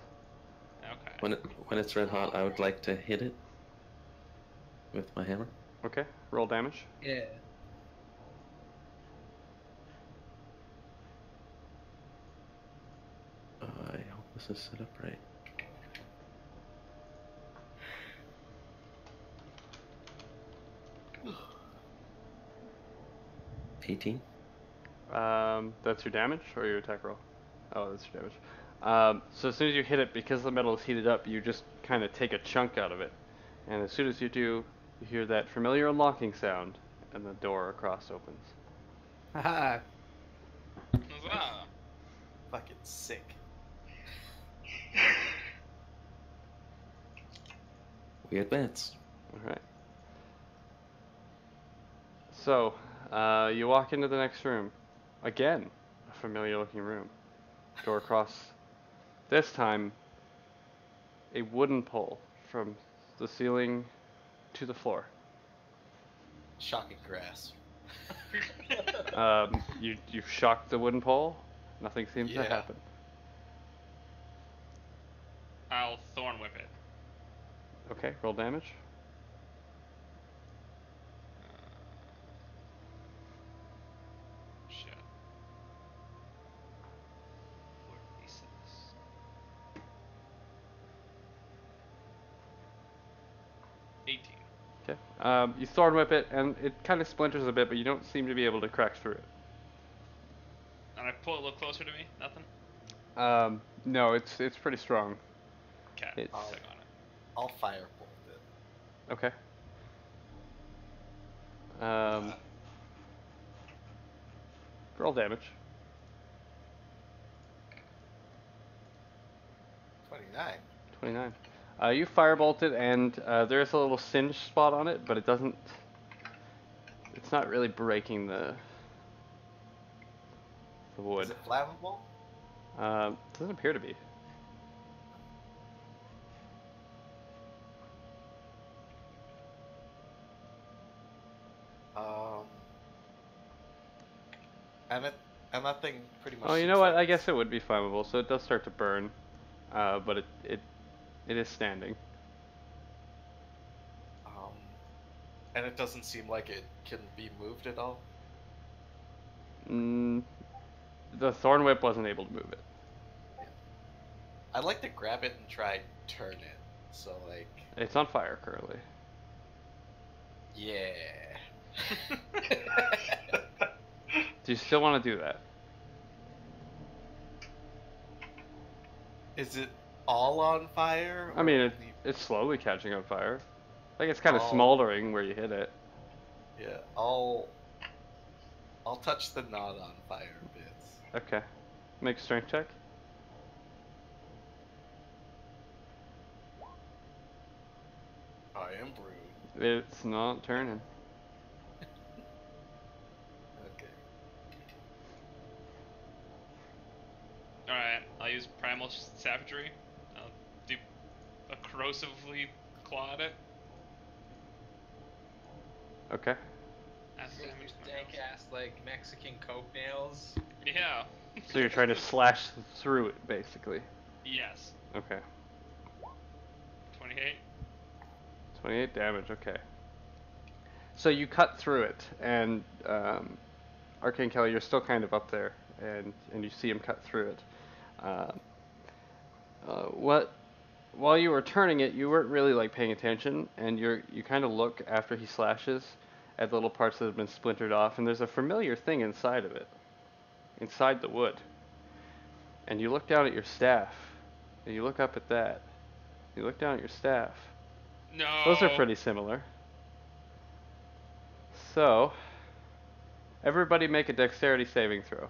Okay. When it's red hot, I would like to hit it with my hammer. Okay, roll damage. Yeah. I hope this is set up right. $18. That's your damage, or your attack roll? Oh, that's your damage. So as soon as you hit it, because the metal is heated up, you just kind of take a chunk out of it. And as soon as you do, you hear that familiar unlocking sound, and the door across opens. Haha. Huzzah. Fucking sick. We advance. Alright. So, you walk into the next room. Again, a familiar looking room. Door across. This time, a wooden pole from the ceiling to the floor. Shocking grasp. You've shocked the wooden pole. Nothing seems to Yeah. happen. I'll thorn whip it. Okay, roll damage. Shit. 4d6. 18. Okay. You thorn whip it, and it kind of splinters a bit, but you don't seem to be able to crack through it. And I pull it a little closer to me. Nothing. No, it's pretty strong. Okay. It's- I'll stick on it. I'll firebolt it. Okay. Roll damage. 29. 29. You firebolt it, and there is a little singe spot on it, but it doesn't. It's not really breaking the wood. Is it flammable? Doesn't appear to be. And that thing pretty much. Oh, you seems know what? like I guess it would be flammable, so it does start to burn, but it is standing. And it doesn't seem like it can be moved at all? The Thorn Whip wasn't able to move it. I'd like to grab it and try turn it. So, like... It's on fire currently. Yeah. Do you still want to do that? Is it all on fire? I mean, it's slowly catching on fire. Like, it's kind of Oh. smoldering where you hit it. Yeah, I'll touch the not on fire bits. Okay. Make a strength check. I am brewed. It's not turning. Okay. Alright, I'll use Primal Savagery. I'll do a corrosively claw at it. Okay. That's Use damage to my dank nails. ass like Mexican coke nails. Yeah. So you're trying to slash through it, basically. Yes. Okay. 28. 28 damage, okay. So you cut through it, and Arcane Kelly, you're still kind of up there, and you see him cut through it. While you were turning it, you weren't really like paying attention, and you kind of look after he slashes at the little parts that have been splintered off, and there's a familiar thing inside of it, inside the wood. And you look down at your staff, and you look up at that. You look down at your staff. No. Those are pretty similar. So, everybody make a dexterity saving throw.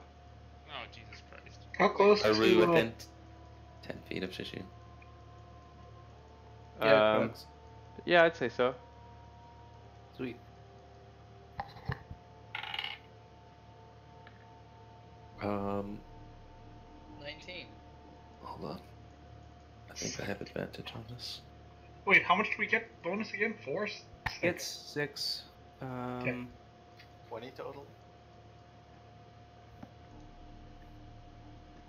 Oh, Jesus Christ. How close Are we to within 10 feet of Shishu? Yeah, Um, Krugs. Yeah, I'd say so. Sweet. Um, 19. hold on. I think I have advantage on this. Wait, how much do we get bonus again? 4? It's 6. 20 total?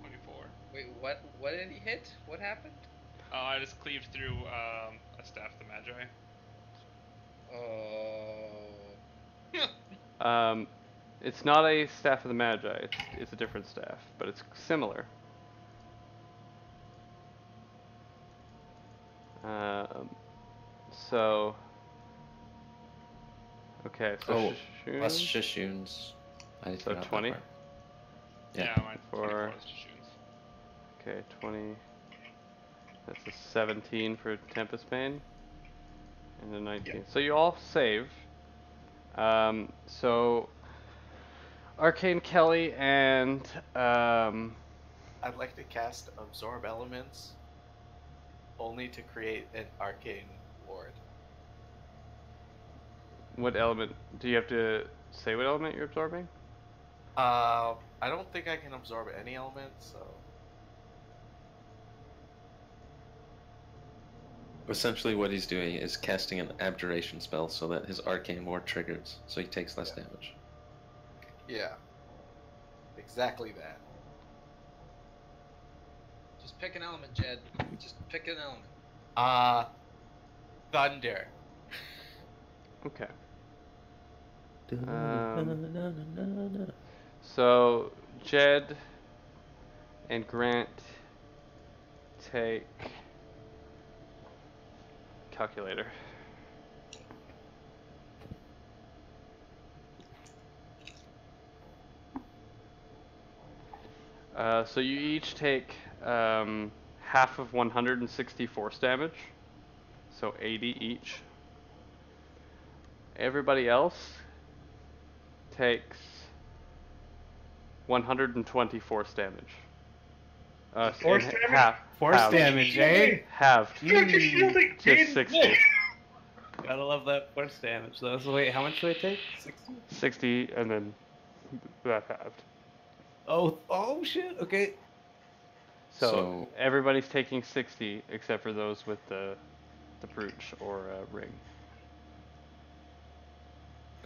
24. Wait, what? What did he hit? What happened? Oh, I just cleaved through a Staff of the Magi. Oh. It's not a Staff of the Magi. It's a different staff, but it's similar. So. Okay, so Oh, Shishun- plus Shishun's. I So forgot that 20? part. Yeah, Yeah. mine For- 24 is Jejun's. Okay, 20. That's a 17 for Tempest Bane. And a 19. Yeah. So you all save. So Arcane Kelly and I'd like to cast Absorb Elements, only to create an arcane ward. what element? Do you have to say what element you're absorbing? I don't think I can absorb any element, so... Essentially, what he's doing is casting an abjuration spell so that his arcane ward triggers, so he takes less damage. Yeah. Exactly that. Just pick an element, Jed. Just pick an element. Thunder. Okay. So Jed and Grant take calculator. So you each take half of 160 force damage, so 80 each. Everybody else takes 120 force damage. Force and damage? Half, Force halved. damage, eh? Halved. Dude, you're shielding, Just dude. 60. Gotta love that force damage though. So wait, how much do I take? 60? 60, and then that halved. Oh shit, okay. So everybody's taking 60 except for those with the brooch or ring.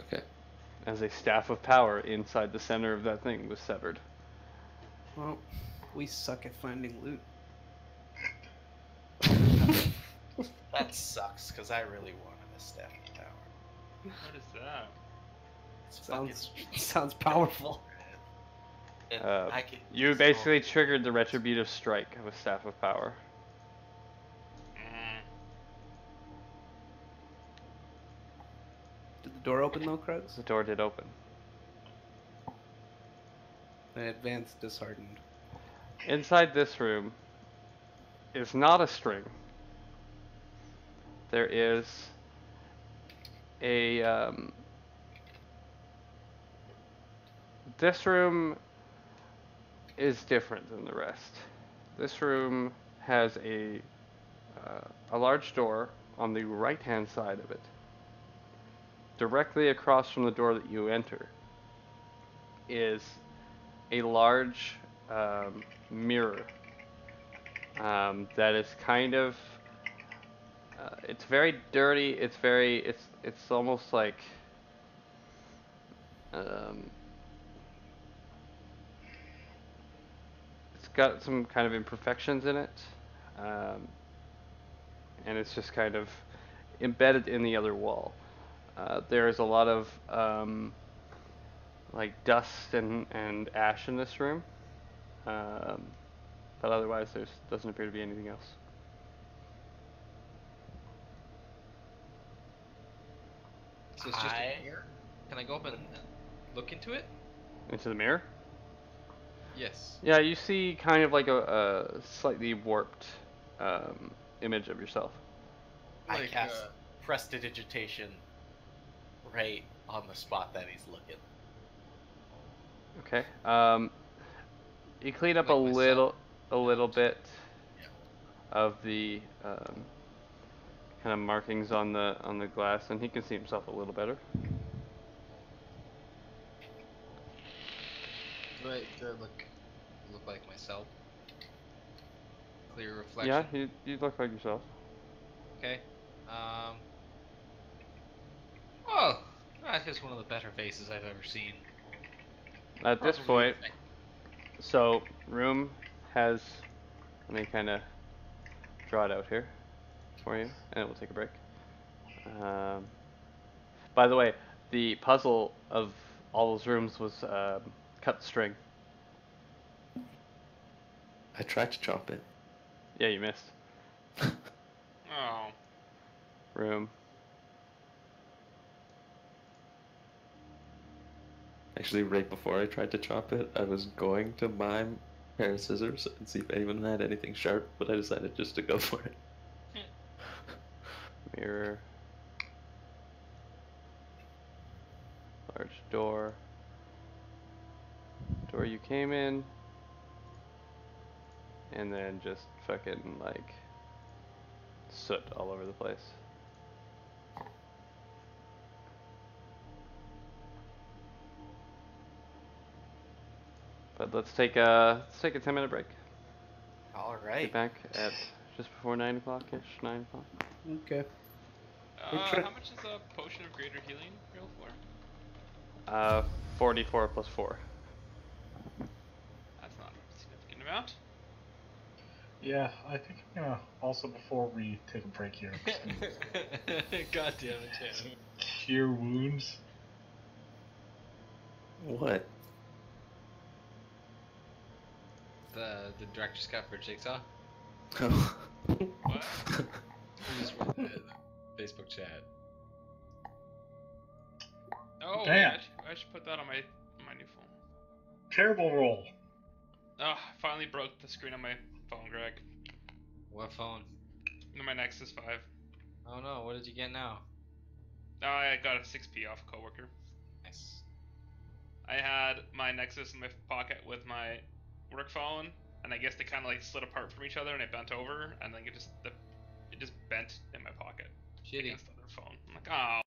Okay. As a staff of power inside the center of that thing was severed. Well, we suck at finding loot. That sucks, because I really wanted a Staff of Power. What is that? Sounds powerful. You basically triggered the retributive strike of a staff of power. Did the door open though, Krugs? The door did open. I advanced disheartened. Inside this room is not a string. There is a this room is different than the rest. This room has a large door on the right-hand side of it. Directly across from the door that you enter is a large mirror that is kind of it's very dirty. It's almost like it's got some kind of imperfections in it, and it's just kind of embedded in the other wall. There is a lot of like dust and ash in this room, but otherwise there doesn't appear to be anything else. So it's just a mirror? Can I go up and look into it? Into the mirror? Yes. Yeah, you see kind of like a slightly warped image of yourself. I cast prestidigitation right on the spot that he's looking. Okay. You clean up a little bit of the kind of markings on the glass, and he can see himself a little better. Do I look like myself? Clear reflection. Yeah, you look like yourself. Okay. Oh, that is one of the better faces I've ever seen. At this point, so room has. Let me kind of draw it out here for you, and we'll take a break. By the way, the puzzle of all those rooms was cut the string. I tried to chop it. Yeah, you missed. Oh. Room. Actually, right before I tried to chop it, I was going to buy a pair of scissors and see if anyone had anything sharp, but I decided just to go for it. Mirror. Large door. Door you came in. And then just fucking like soot all over the place. But let's take a 10-minute break. All right. Get back at just before 9 o'clock-ish, 9 o'clock. Okay. How much is a potion of greater healing real for? 44 plus 4. That's not a significant amount. Yeah, I think I'm gonna also, before we take a break here, God damn it, Shannon. cure wounds. What? The director Scott for Jigsaw? What? Just wrote the Facebook chat. Oh, Damn. wait, I should put that on my new phone. Terrible roll. Oh, I finally broke the screen on my phone, Greg. What phone? My Nexus 5. Oh no, what did you get now? Oh, I got a 6p off a coworker. Nice. I had my Nexus in my pocket with my work phone, and I guess they kind of like slid apart from each other, and it bent over, and then it just bent in my pocket Shitty. against the other phone. I'm like, oh.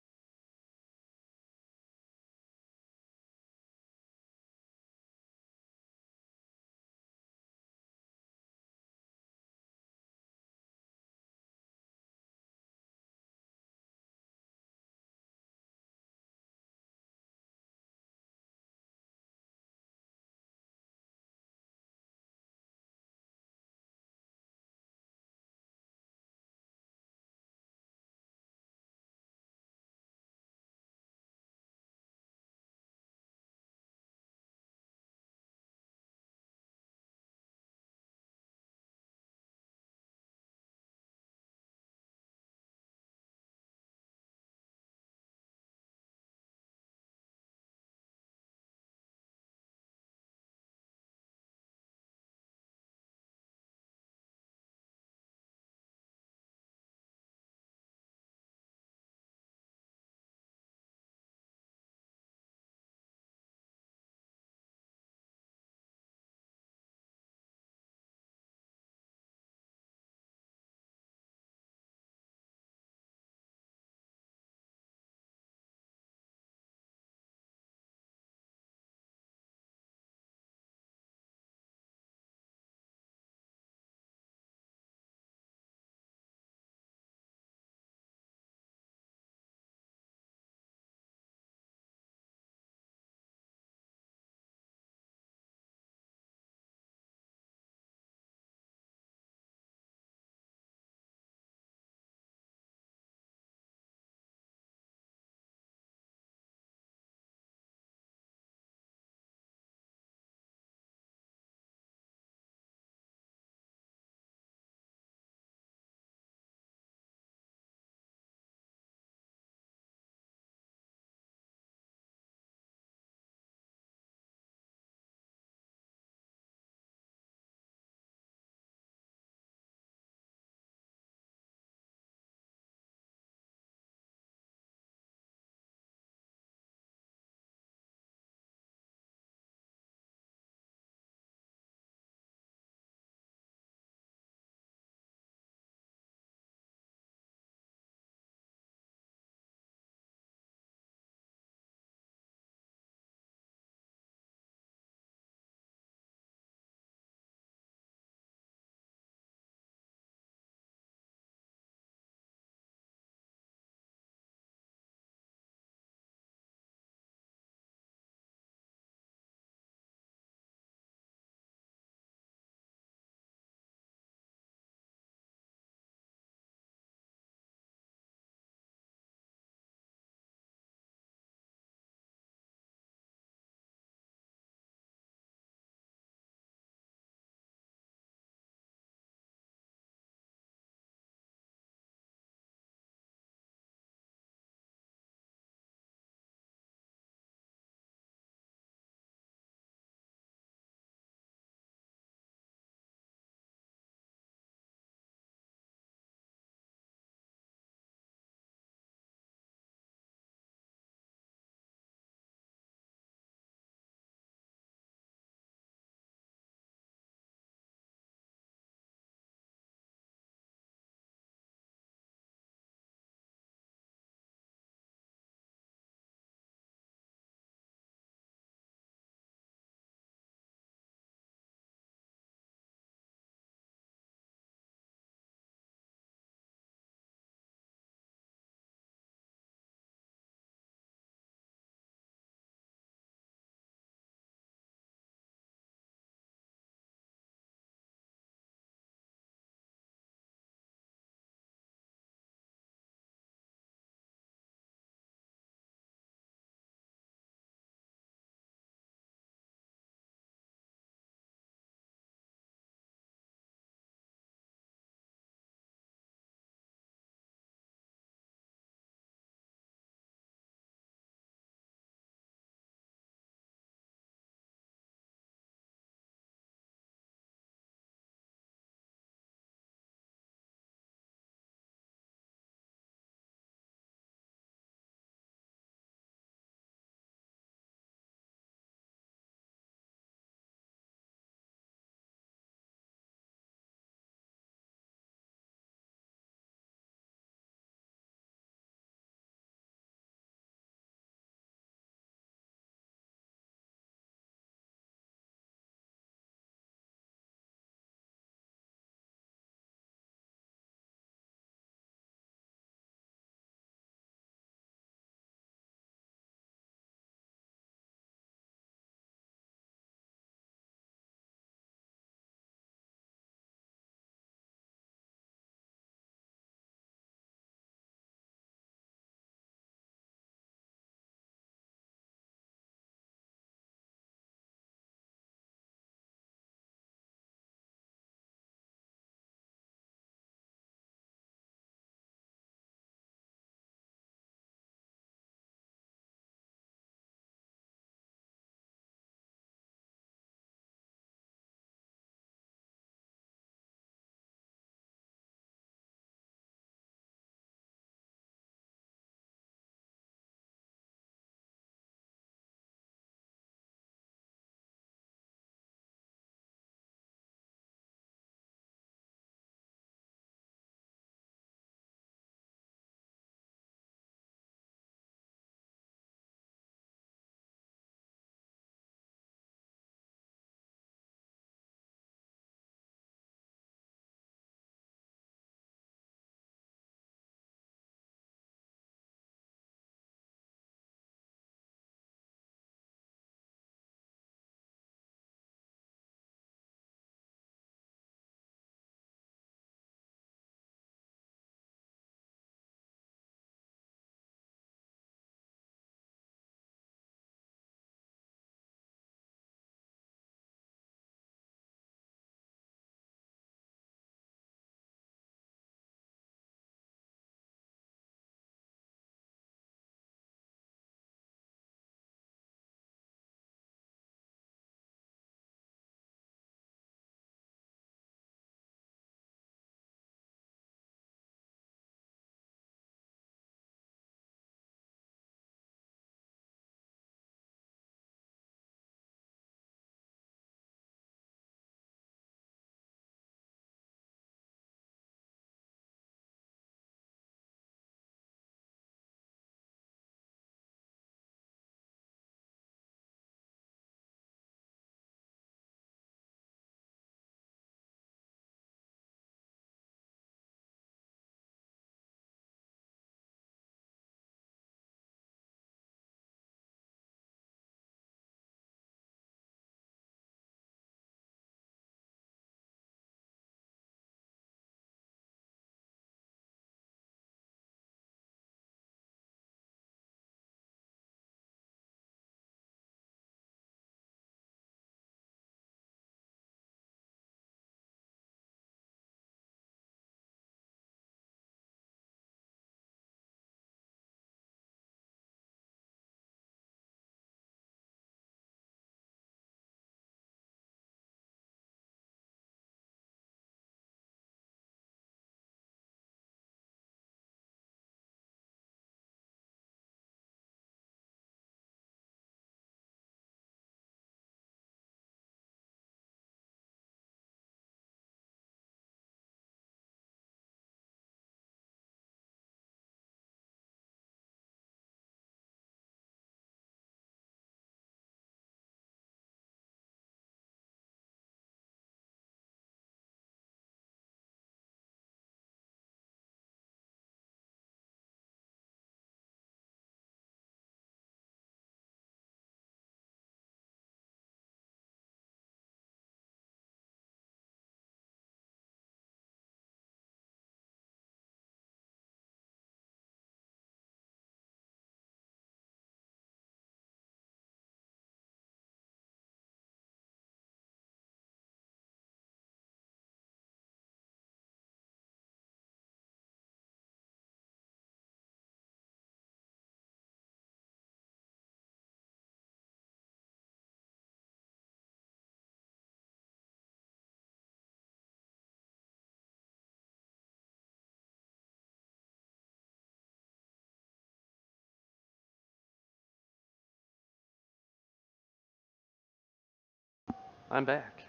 I'm back.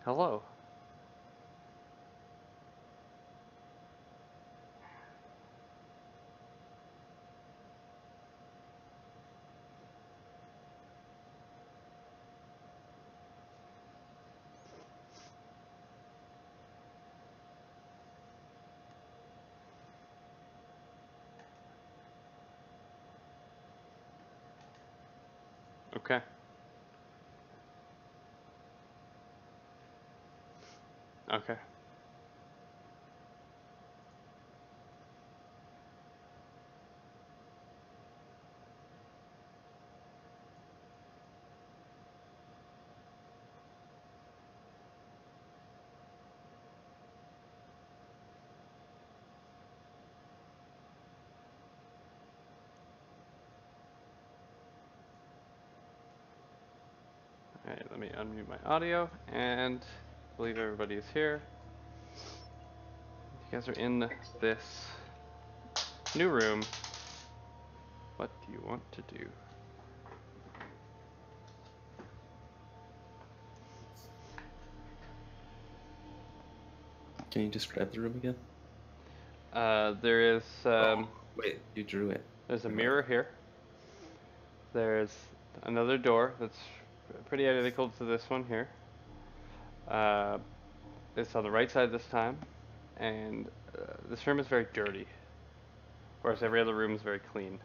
Hello. Okay. Okay. Alright, let me unmute my audio and I believe everybody is here. You guys are in this new room. What do you want to do? Can you describe the room again? There is Wait, you drew it. there's a Never mirror here. There's another door that's pretty identical to this one here. It's on the right side this time, and this room is very dirty, whereas every other room is very clean.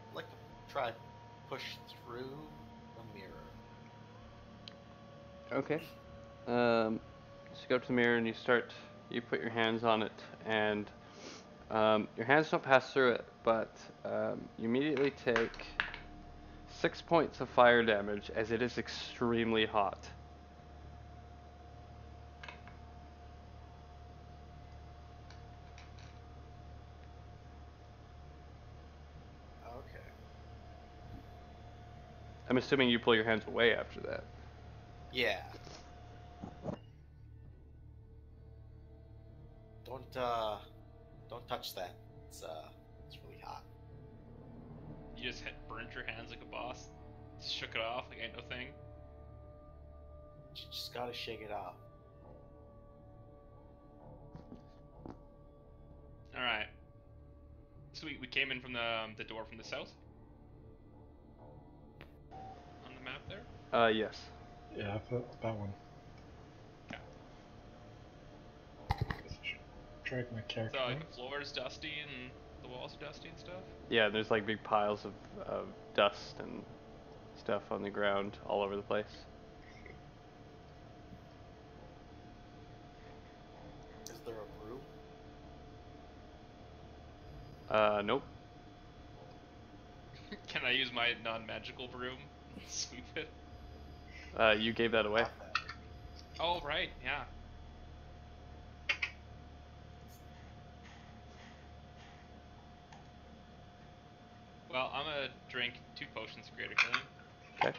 I'd like to try push through the mirror. Okay. So you go to the mirror and you put your hands on it, and your hands don't pass through it, but you immediately take 6 points of fire damage as it is extremely hot. Okay. I'm assuming you pull your hands away after that. Yeah. Don't touch that. It's really hot. You just burnt your hands like a boss. Just shook it off like ain't no thing. You just gotta shake it off. All right. So we came in from the door from the south. On the map there. Yes. Yeah, that one. Okay. Drag my character. So like in. the floor is dusty and the walls are dusty and stuff. Yeah, there's like big piles of dust and stuff on the ground all over the place. Is there a broom? Nope. Can I use my non-magical broom? Sweep it. You gave that away. Have that. Oh right, yeah. Well, I'm gonna drink 2 potions of greater healing. Okay.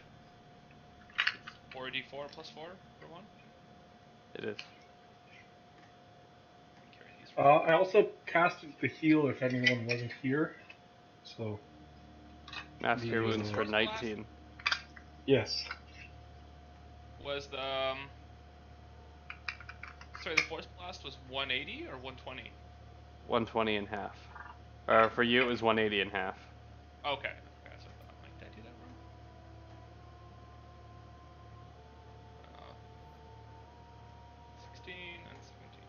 It's 4d4 plus 4 for one. It is. Carry these for I also casted the heal if anyone wasn't here. So Mass Cure Wounds for Force Blast? 19. yes, Was the sorry, the force blast was 180 or 120? 120 and half. Or for you, it was 180 and half. Okay. Okay, so I thought, like, did I do that wrong? 16 and 17.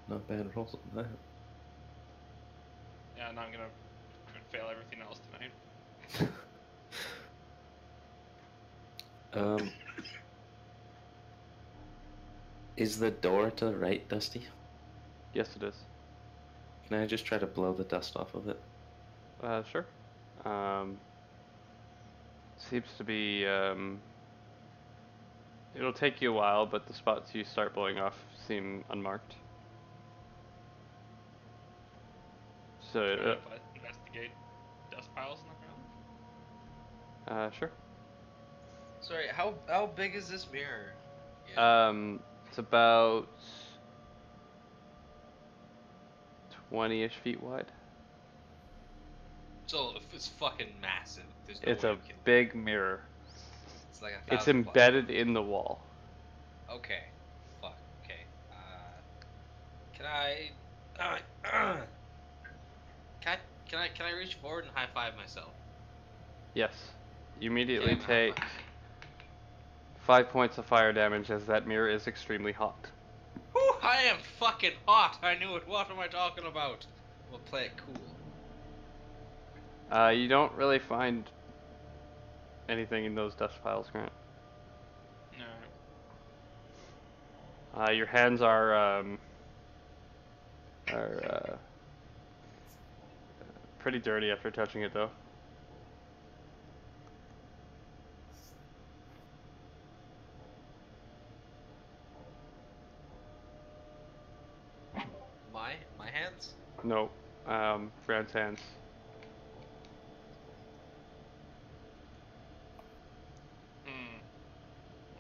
Not bad rolls on that. Yeah, now I'm gonna fail everything else tonight. Is the door to the right dusty? Yes, it is. Can I just try to blow the dust off of it? Sure. Seems to be, it'll take you a while, but the spots you start blowing off seem unmarked. So, Try to investigate dust piles on the ground? Sure. Sorry, how big is this mirror? Yeah. It's about 20-ish feet wide. So if it's fucking massive. There's no It's way a you can. big mirror. It's like a It's 1,000 plus. embedded in the wall. Okay. Fuck. Okay. Can I? Can I reach forward and high five myself? Yes. You immediately Okay, I'm gonna take 5 points of fire damage as that mirror is extremely hot. Whew, I am fucking hot. I knew it. What am I talking about? We'll play it cool. You don't really find anything in those dust piles, Grant. No. Your hands are pretty dirty after touching it, though. My hands? No, Grant's hands.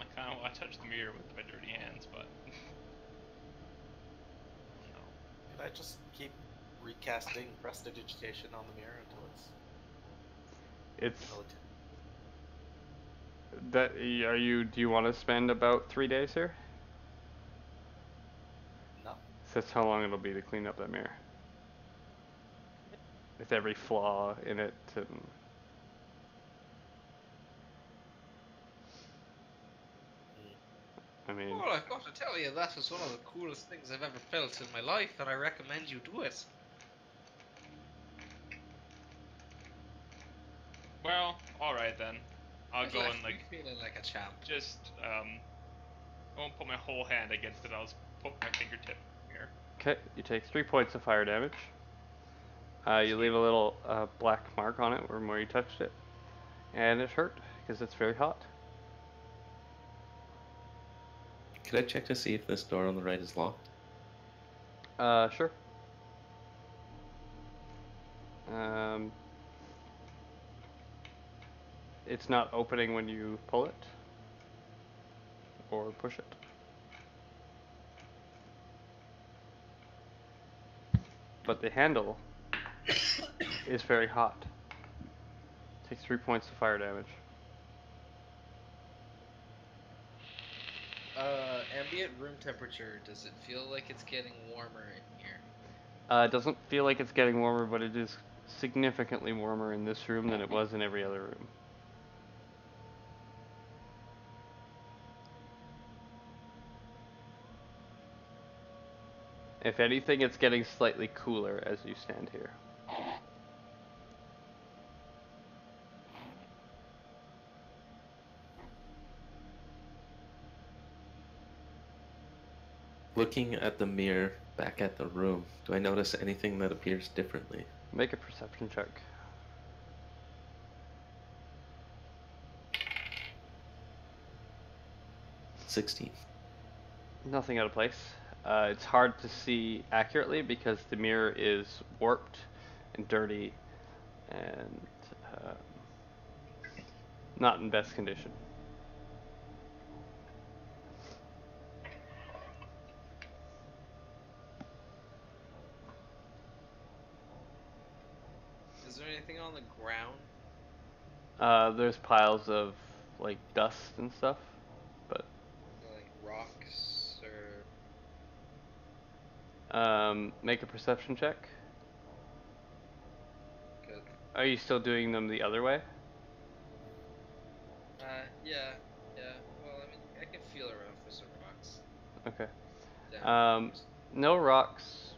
I kind of want to touch the mirror with my dirty hands, but no. Can I just keep recasting prestidigitation on the mirror until it's It's relative? that. Do you want to spend about 3 days here? No. That's how long it'll be to clean up that mirror. With every flaw in it. I mean, Well, I've got to tell you, that is one of the coolest things I've ever felt in my life, and I recommend you do it. Well, alright then. I'll It go left and me feeling like a champ. just I won't put my whole hand against it. I'll just put my fingertip here. okay, you take 3 points of fire damage. You leave a little black mark on it from where you touched it, and it hurt because it's very hot. Could I check to see if this door on the right is locked? Sure. It's not opening when you pull it or push it. But the handle is very hot. Takes 3 points of fire damage. Ambient room temperature, does it feel like it's getting warmer in here? It doesn't feel like it's getting warmer, but it is significantly warmer in this room than it was in every other room. If anything, it's getting slightly cooler as you stand here. Looking at the mirror back at the room, do I notice anything that appears differently? Make a perception check. $16. Nothing out of place. It's hard to see accurately because the mirror is warped and dirty and not in best condition. Is there anything on the ground? There's piles of like dust and stuff, but Like rocks or... make a perception check. Good. Are you still doing them the other way? Yeah. Well, I mean, I can feel around for some rocks. Okay. Down. No rocks.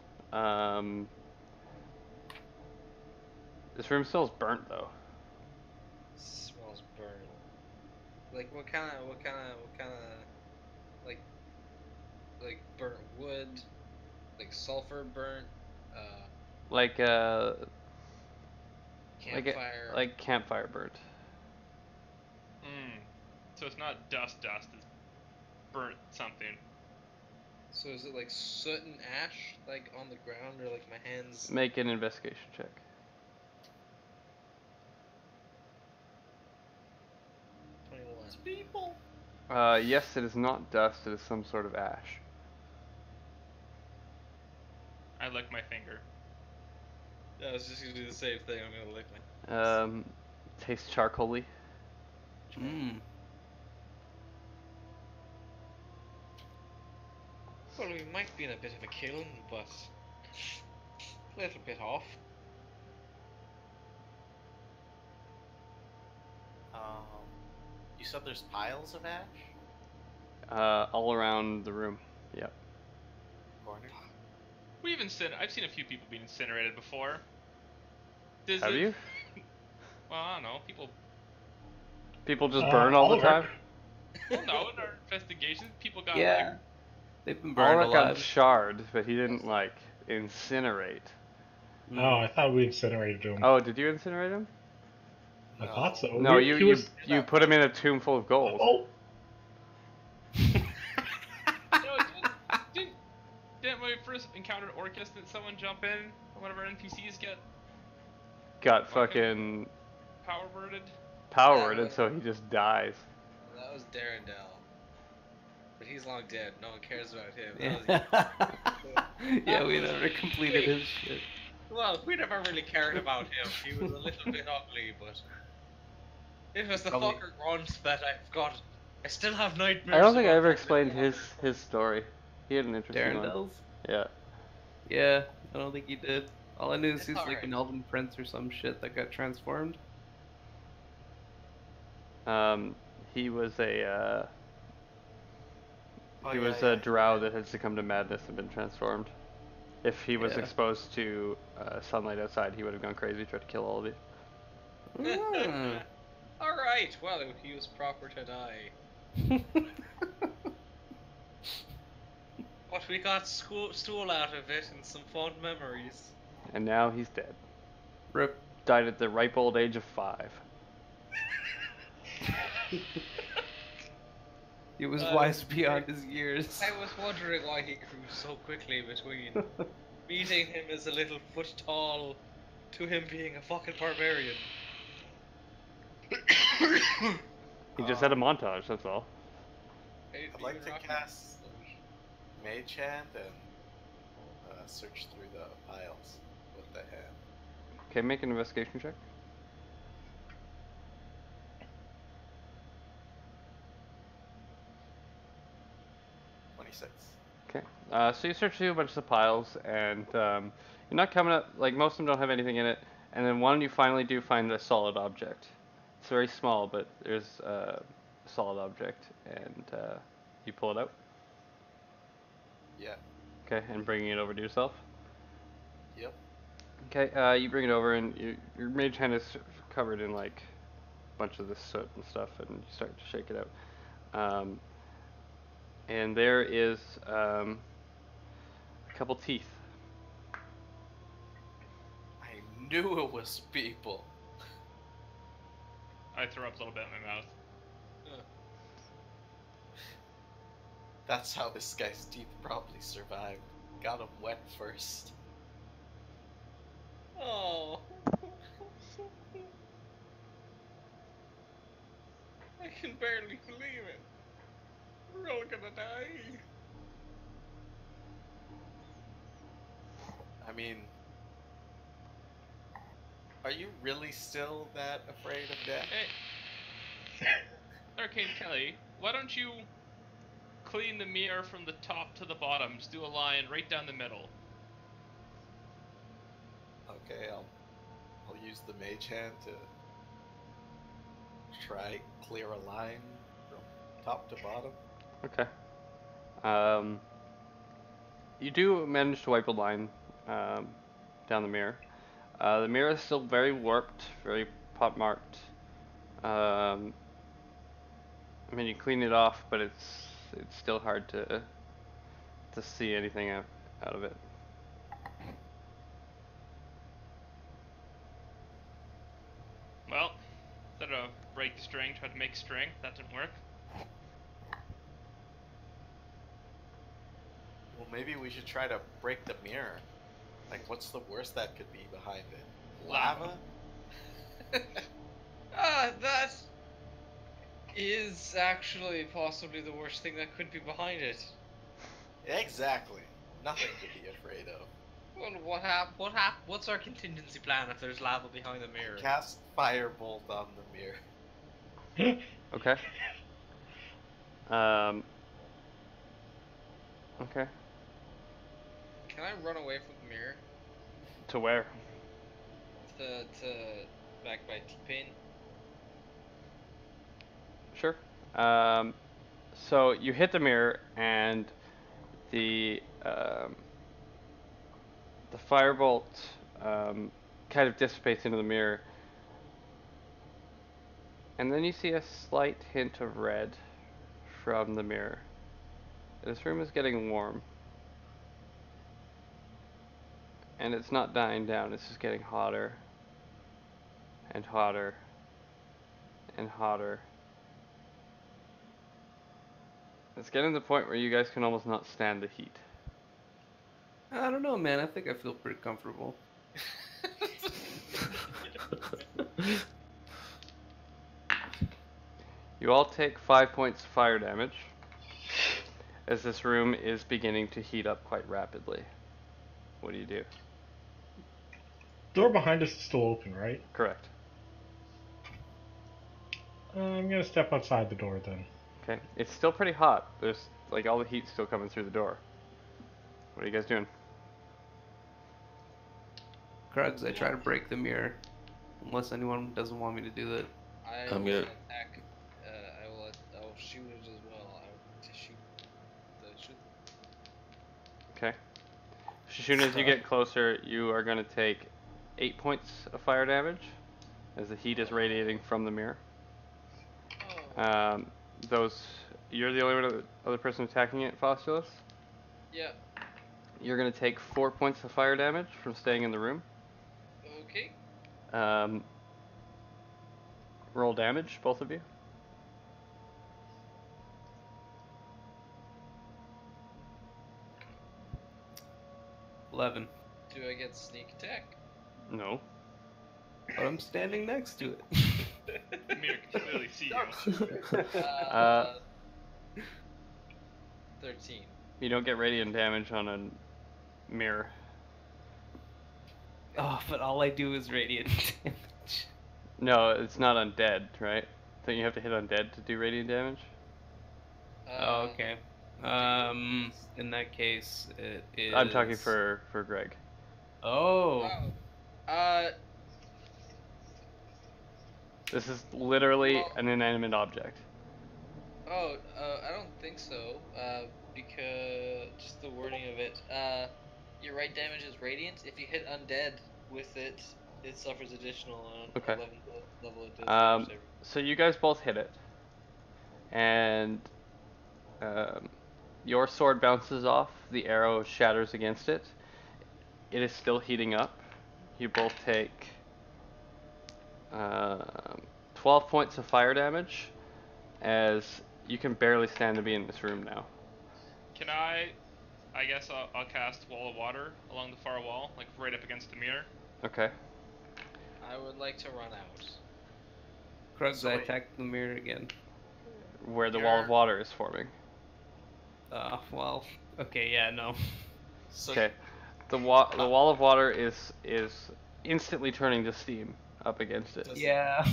This room smells burnt though. Smells burnt. Like what kind of like burnt wood, like sulfur burnt, Like campfire. like campfire burnt. So it's not dust, it's burnt something. So is it like soot and ash, like on the ground, or like my hands? Make an investigation check. It's people. Yes, it is not dust. It is some sort of ash. I lick my finger. Yeah, I was just gonna do the same thing. I'm gonna lick my. Tastes charcoaly. Mmm. Well, we might be in a bit of a kiln, but a little bit off. You said there's piles of ash? All around the room. Yep. Corner? I've seen a few people being incinerated before. Have you? Well, I don't know. People just burn all the Oliver. time? Well, no, in our investigations, people got Yeah. They've been burned Ulrich got alive. shard, but he didn't, incinerate. Oh, I thought we incinerated him. Oh, did you incinerate him? I thought so. No, He was. you put him in a tomb full of gold. Oh, Didn't when we first encountered Orcus, did someone jump in? One of our NPCs get Got fucking power worded? powered, and so he just dies. That was Darendelle. But he's long dead. No one cares about him. That was- Yeah, we never completed his shit. Well, we never really cared about him. He was a little bit ugly, but it was the Probably- fucker grunt that I've got. I still have nightmares. I don't think I about ever that explained little his story. He had an interesting one. Darrendel's? Yeah. Yeah, I don't think he did. All I knew is It's he's like alright. an elven prince or some shit that got transformed. He was a Oh, he yeah, was yeah. a drow that had succumbed to madness and been transformed. If he was Yeah. exposed to sunlight outside, he would have gone crazy, tried to kill all of you. Ah. Alright, well, he was proper to die. But we got stool out of it and some fond memories. And now he's dead. Rip. Died at the ripe old age of 5. He was wise beyond his years. I was wondering why he grew so quickly between meeting him as a little foot tall to him being a fucking barbarian. He just had a montage, that's all. I'd like to cast Mage Hand and search through the piles with the hand. Okay, make an investigation check. Okay, so you search through a bunch of the piles, and you're not coming up, like, most of them don't have anything in it, and then one you finally do find a solid object. It's very small, but there's a solid object, and you pull it out. Yeah. Okay, and bringing it over to yourself. Yep. Okay, you bring it over, and your mage hand is covered in, like, a bunch of this soot and stuff, and you start to shake it out. And there is a couple teeth. I knew it was people. I throw up a little bit in my mouth. That's how this guy's teeth probably survived. Got him wet first. Oh. I can barely believe it. We're all gonna die. I mean, are you really still that afraid of death? Hey, Arcane Kelly, why don't you clean the mirror from the top to the bottom? Just do a line right down the middle. Okay, I'll use the mage hand to try clear a line from top to bottom. Okay. You do manage to wipe a line down the mirror. The mirror is still very warped, very pot-marked. I mean, you clean it off, but it's still hard to see anything out of it. Well, instead of break the string, tried to make string. That didn't work. Well, maybe we should try to break the mirror. Like, what's the worst that could be behind it? Lava? That. is actually possibly the worst thing that could be behind it. Exactly. Nothing to be afraid of. Well, what's our contingency plan if there's lava behind the mirror? Cast Firebolt on the mirror. Okay. Okay. Can I run away from the mirror? To where? To back by T-Pain? Sure. So you hit the mirror, and the firebolt kind of dissipates into the mirror, and then you see a slight hint of red from the mirror. This room is getting warm, and it's not dying down. It's just getting hotter and hotter and hotter. It's getting to the point where you guys can almost not stand the heat. I don't know, man. I think I feel pretty comfortable. You all take 5 points of fire damage as this room is beginning to heat up quite rapidly. What do you do? Door behind us is still open, right? Correct. I'm gonna step outside the door then. Okay. It's still pretty hot. There's like all the heat's still coming through the door. What are you guys doing? Krugs, I try to break the mirror. Unless anyone doesn't want me to do that. I'm gonna- attack. I'll shoot it as well. Shoot. Okay. As soon as you get closer, you are going to take 8 points of fire damage as the heat is radiating from the mirror. Oh. You're the only other person attacking it, Faustulus? Yeah. You're going to take 4 points of fire damage from staying in the room. Okay. Roll damage, both of you. $11. Do I get sneak attack? No. But I'm standing next to it. The mirror can clearly see you. 13. You don't get radiant damage on a mirror. Oh, but all I do is radiant damage. No, it's not undead, right? Don't you have to hit undead to do radiant damage? Oh, okay. In that case, it is... I'm talking for Greg. Oh. This is literally Well- an inanimate object. I don't think so. Because just the wording of it. Your right damage is radiant. If you hit undead with it, it suffers additional Okay. 11th level of damage. So you guys both hit it, and your sword bounces off. The arrow shatters against it. It is still heating up. You both take 12 points of fire damage, as you can barely stand to be in this room now. Can I guess I'll cast Wall of Water along the far wall, like right up against the mirror. Okay. I would like to run out. Krugs, So I wait. attacked the mirror again. Where the wall of You're- water is forming. Well, okay, yeah, no. So Okay. The wall of water is instantly turning to steam up against it. Does- Yeah.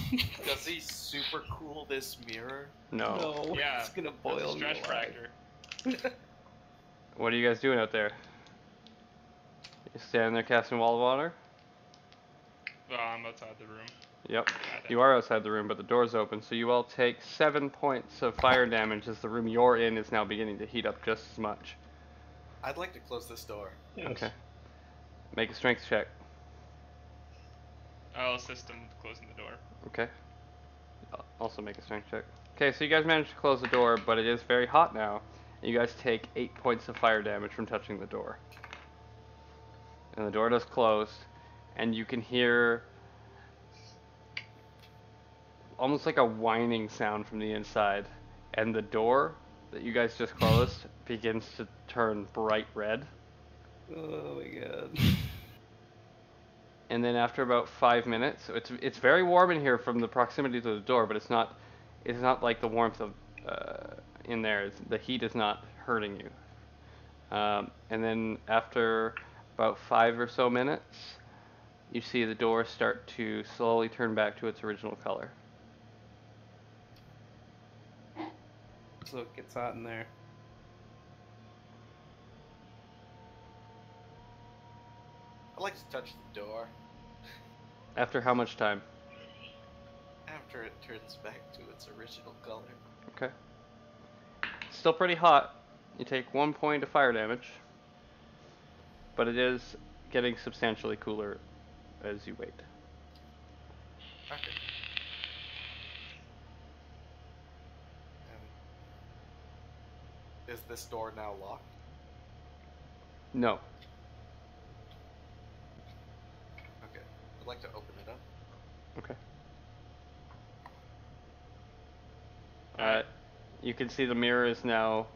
does he super cool this mirror? No. No, Yeah, it's gonna That's boil a me stretch alive. fractor. What are you guys doing out there? You standing there casting wall of water? Well, I'm outside the room. Yep. You are outside the room, but the door's open, so you all take 7 points of fire damage as the room you're in is now beginning to heat up just as much. I'd like to close this door. Yes. Okay. Make a strength check. I'll assist him with closing the door. Okay. Also make a strength check. Okay, so you guys managed to close the door, but it is very hot now. You guys take 8 points of fire damage from touching the door. And the door does close, and you can hear almost like a whining sound from the inside. And the door that you guys just closed begins to turn bright red. Oh my god. And then after about 5 minutes, so it's very warm in here from the proximity to the door, but it's not it's not like the warmth of in there. The heat is not hurting you. And then after about 5 or so minutes, you see the door start to slowly turn back to its original color. So it gets hot in there. I like to touch the door After how much time? after it turns back to its original color. Okay. Still pretty hot. You take 1 point of fire damage, but it is getting substantially cooler as you wait. Okay. And is this door now locked? No. Okay. I'd like to open it up. Okay. Alright. You can see the mirror is now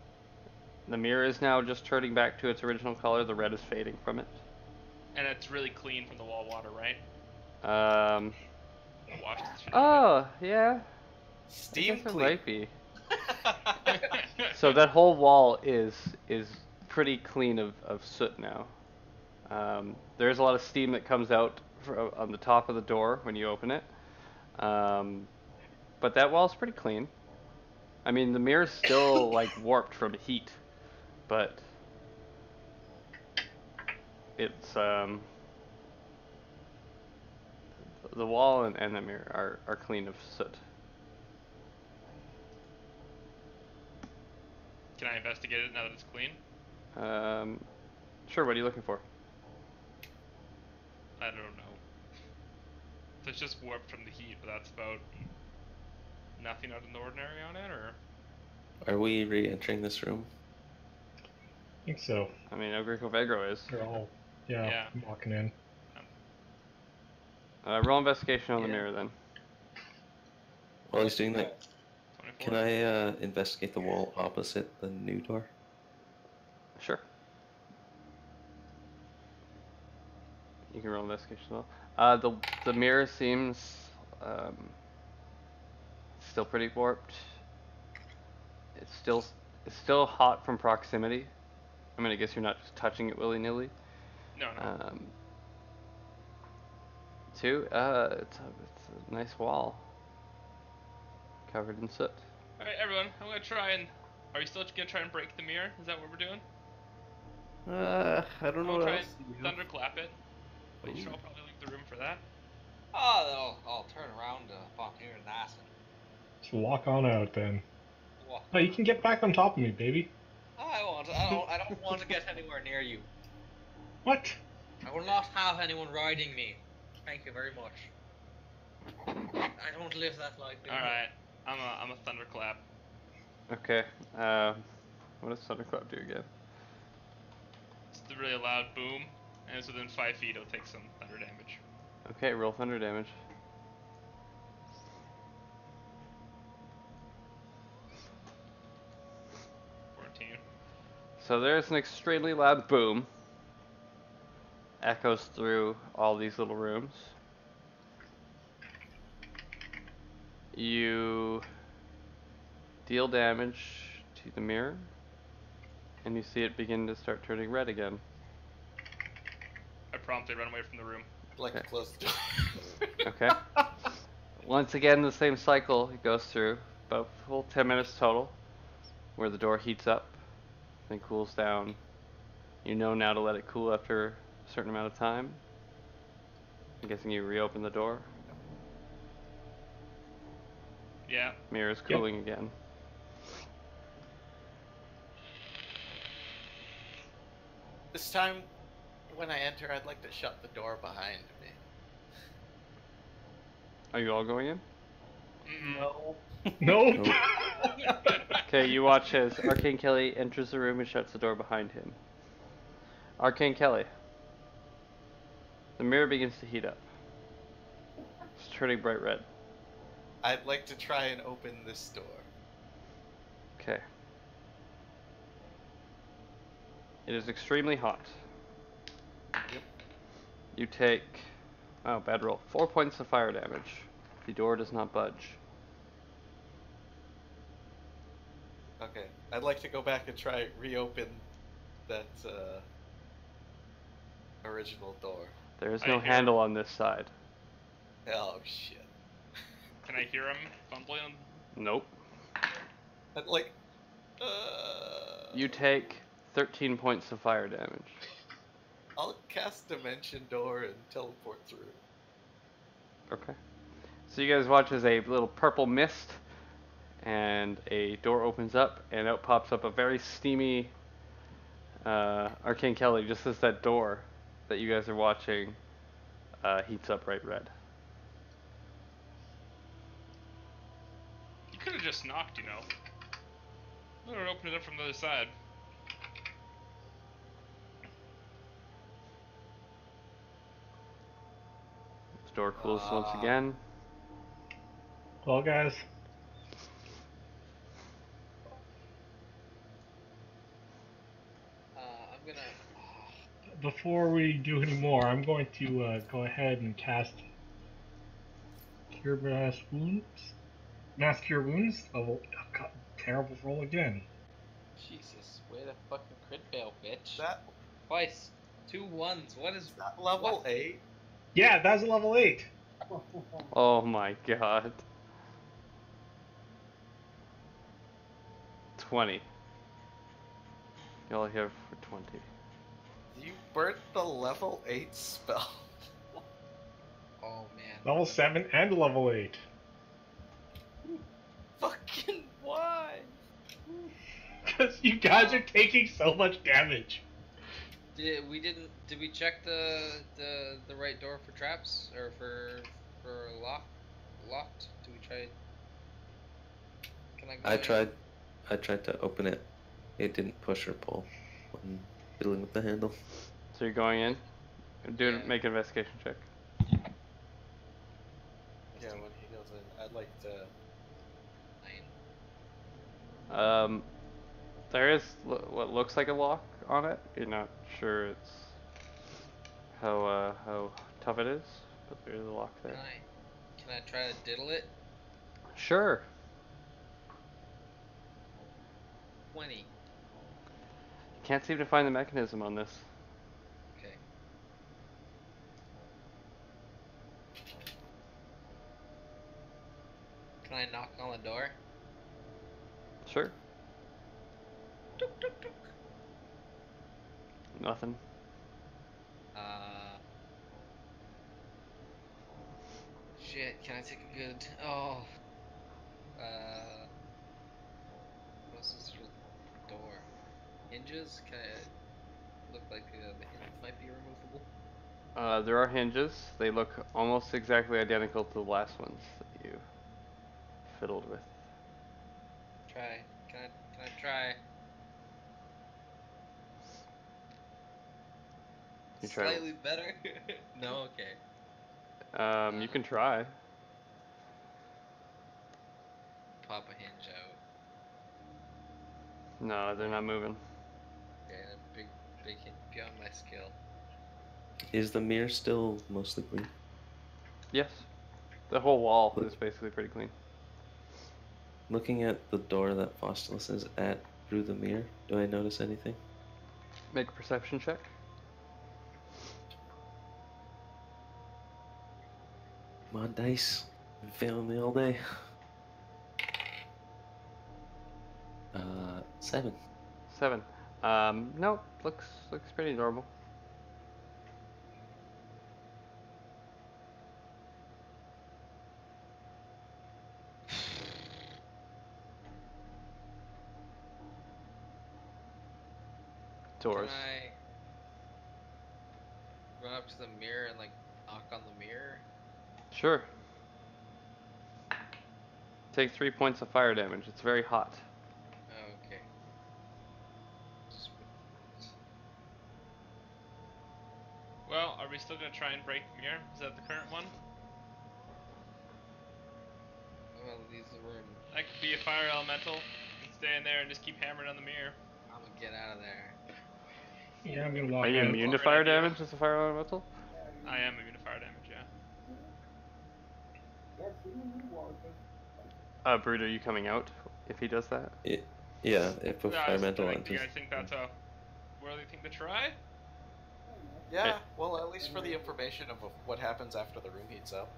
just turning back to its original color. The red is fading from it. And it's really clean from the wall water, right? Washed it straight Oh, yeah. Steam I guess it clean. might be. So that whole wall is pretty clean of soot now. There's a lot of steam that comes out on the top of the door when you open it. But that wall's pretty clean. I mean, the mirror's still like warped from heat, but it's the wall and the mirror are clean of soot. Can I investigate it now that it's clean? Sure. What are you looking for? I don't know. So it's just warped from the heat, but that's about nothing out of the ordinary on it, or? Are we re-entering this room? I think so. I mean, El Greco Vegro is. They're all, Yeah. walking in. Roll investigation on the Yeah. mirror then. While he's doing that, 24? can I investigate the wall opposite the new door? Sure. You can roll investigation as well. The mirror seems still pretty warped. It's still hot from proximity. I mean, I guess you're not just touching it willy-nilly. No. Two, it's a nice wall covered in soot. Alright, everyone, I'm gonna try and. Are you still gonna try and break the mirror? Is that what we're doing? I don't know I'll what try else and to do. thunderclap it. But you should all probably leave the room for that. Oh, I'll turn around to fuck here and ask him. So walk on out then. What? No, you can get back on top of me, baby. I don't want to get anywhere near you. What? I will not have anyone riding me. Thank you very much. I don't live that life. anymore. Alright, I'm a thunderclap. Okay. What does thunderclap do again? It's the really loud boom, and it's within 5 feet. It'll take some thunder damage. Okay, roll thunder damage. So there's an extremely loud boom. Echoes through all these little rooms. You deal damage to the mirror, and you see it begin to start turning red again. I promptly run away from the room. I'd like to Okay. close the door. Okay. Once again, the same cycle it goes through, about full 10 minutes total, where the door heats up, then cools down. You know now to let it cool after a certain amount of time. I'm guessing you reopen the door. Yeah. Mirror's Yep. cooling again. This time, when I enter, I'd like to shut the door behind me. Are you all going in? No. No. Nope. Okay, you watch as Arcane Kelly enters the room and shuts the door behind him. Arcane Kelly. The mirror begins to heat up. It's turning bright red. I'd like to try and open this door. Okay. It is extremely hot. Yep. You take, oh, bad roll, 4 points of fire damage. The door does not budge. Okay, I'd like to go back and try reopen that original door. There is I no hear- handle on this side. Oh shit! Can I hear him fumbling? Nope. I'd like. You take 13 points of fire damage. I'll cast Dimension Door and teleport through. Okay. So you guys watch as a little purple mist and a door opens up and out pops up a very steamy Arcane Kelly, just as that door that you guys are watching heats up bright red. You could have just knocked, you know. Or opened it up from the other side. This door closes once again. Well, guys, I'm gonna. before we do any more, I'm going to go ahead and cast Cure Mass Wounds. Mass Cure Wounds. Oh, God, terrible roll again. Jesus, way to fucking crit fail, bitch. That Twice. 2 1s. What is that level what? 8. Yeah, that's a level 8. Oh my god. 20. You all here for 20. You burnt the level 8 spell. Oh man. Level 7 and level 8. Fucking why? Because you guys are taking so much damage. Did we check the right door for traps or for locked? Do we try? Can I go in? I tried to open it. It didn't push or pull when fiddling with the handle. So you're going in? Yeah. Make an investigation check. Yeah, when he goes in, I'd like to. 9. There is what looks like a lock on it. You're not sure it's how tough it is, but there is a lock there. Can I try to diddle it? Sure. 20. Can't seem to find the mechanism on this. Okay. Can I knock on the door? Sure. Tuk, tuk, tuk. Nothing. Shit, can I take a good. Oh. What's this door? Hinges? Can I. Look like the hinge might be removable? There are hinges. They look almost exactly identical to the last ones that you fiddled with. Try. Can I try? You try. Slightly better? No, okay. You can try. Pop a hinge out. No, they're not moving. Okay, a big hit beyond my skill. Is the mirror still mostly clean? Yes. The whole wall is basically pretty clean. Looking at the door that Faustulus is at through the mirror, do I notice anything? Make a perception check. Come on, dice. Been failing me all day. 7. 7. No, looks pretty normal. Doors. Can I run up to the mirror and like knock on the mirror? Sure. Take 3 points of fire damage. It's very hot. Oh, okay. Well, are we still gonna try and break the mirror? Is that the current one? I'm gonna leave the room. I could be a fire elemental and stay in there and just keep hammering on the mirror. I'm gonna get out of there. Yeah, I'm gonna walk Are you out. immune to fire damage as a fire elemental? I am immune to fire damage, yeah. Brood, are you coming out if he does that? Yeah, if a Yeah, fire do elemental you enters. guys think that's a worthy thing to try? Yeah, well, at least for the information of what happens after the room heats up.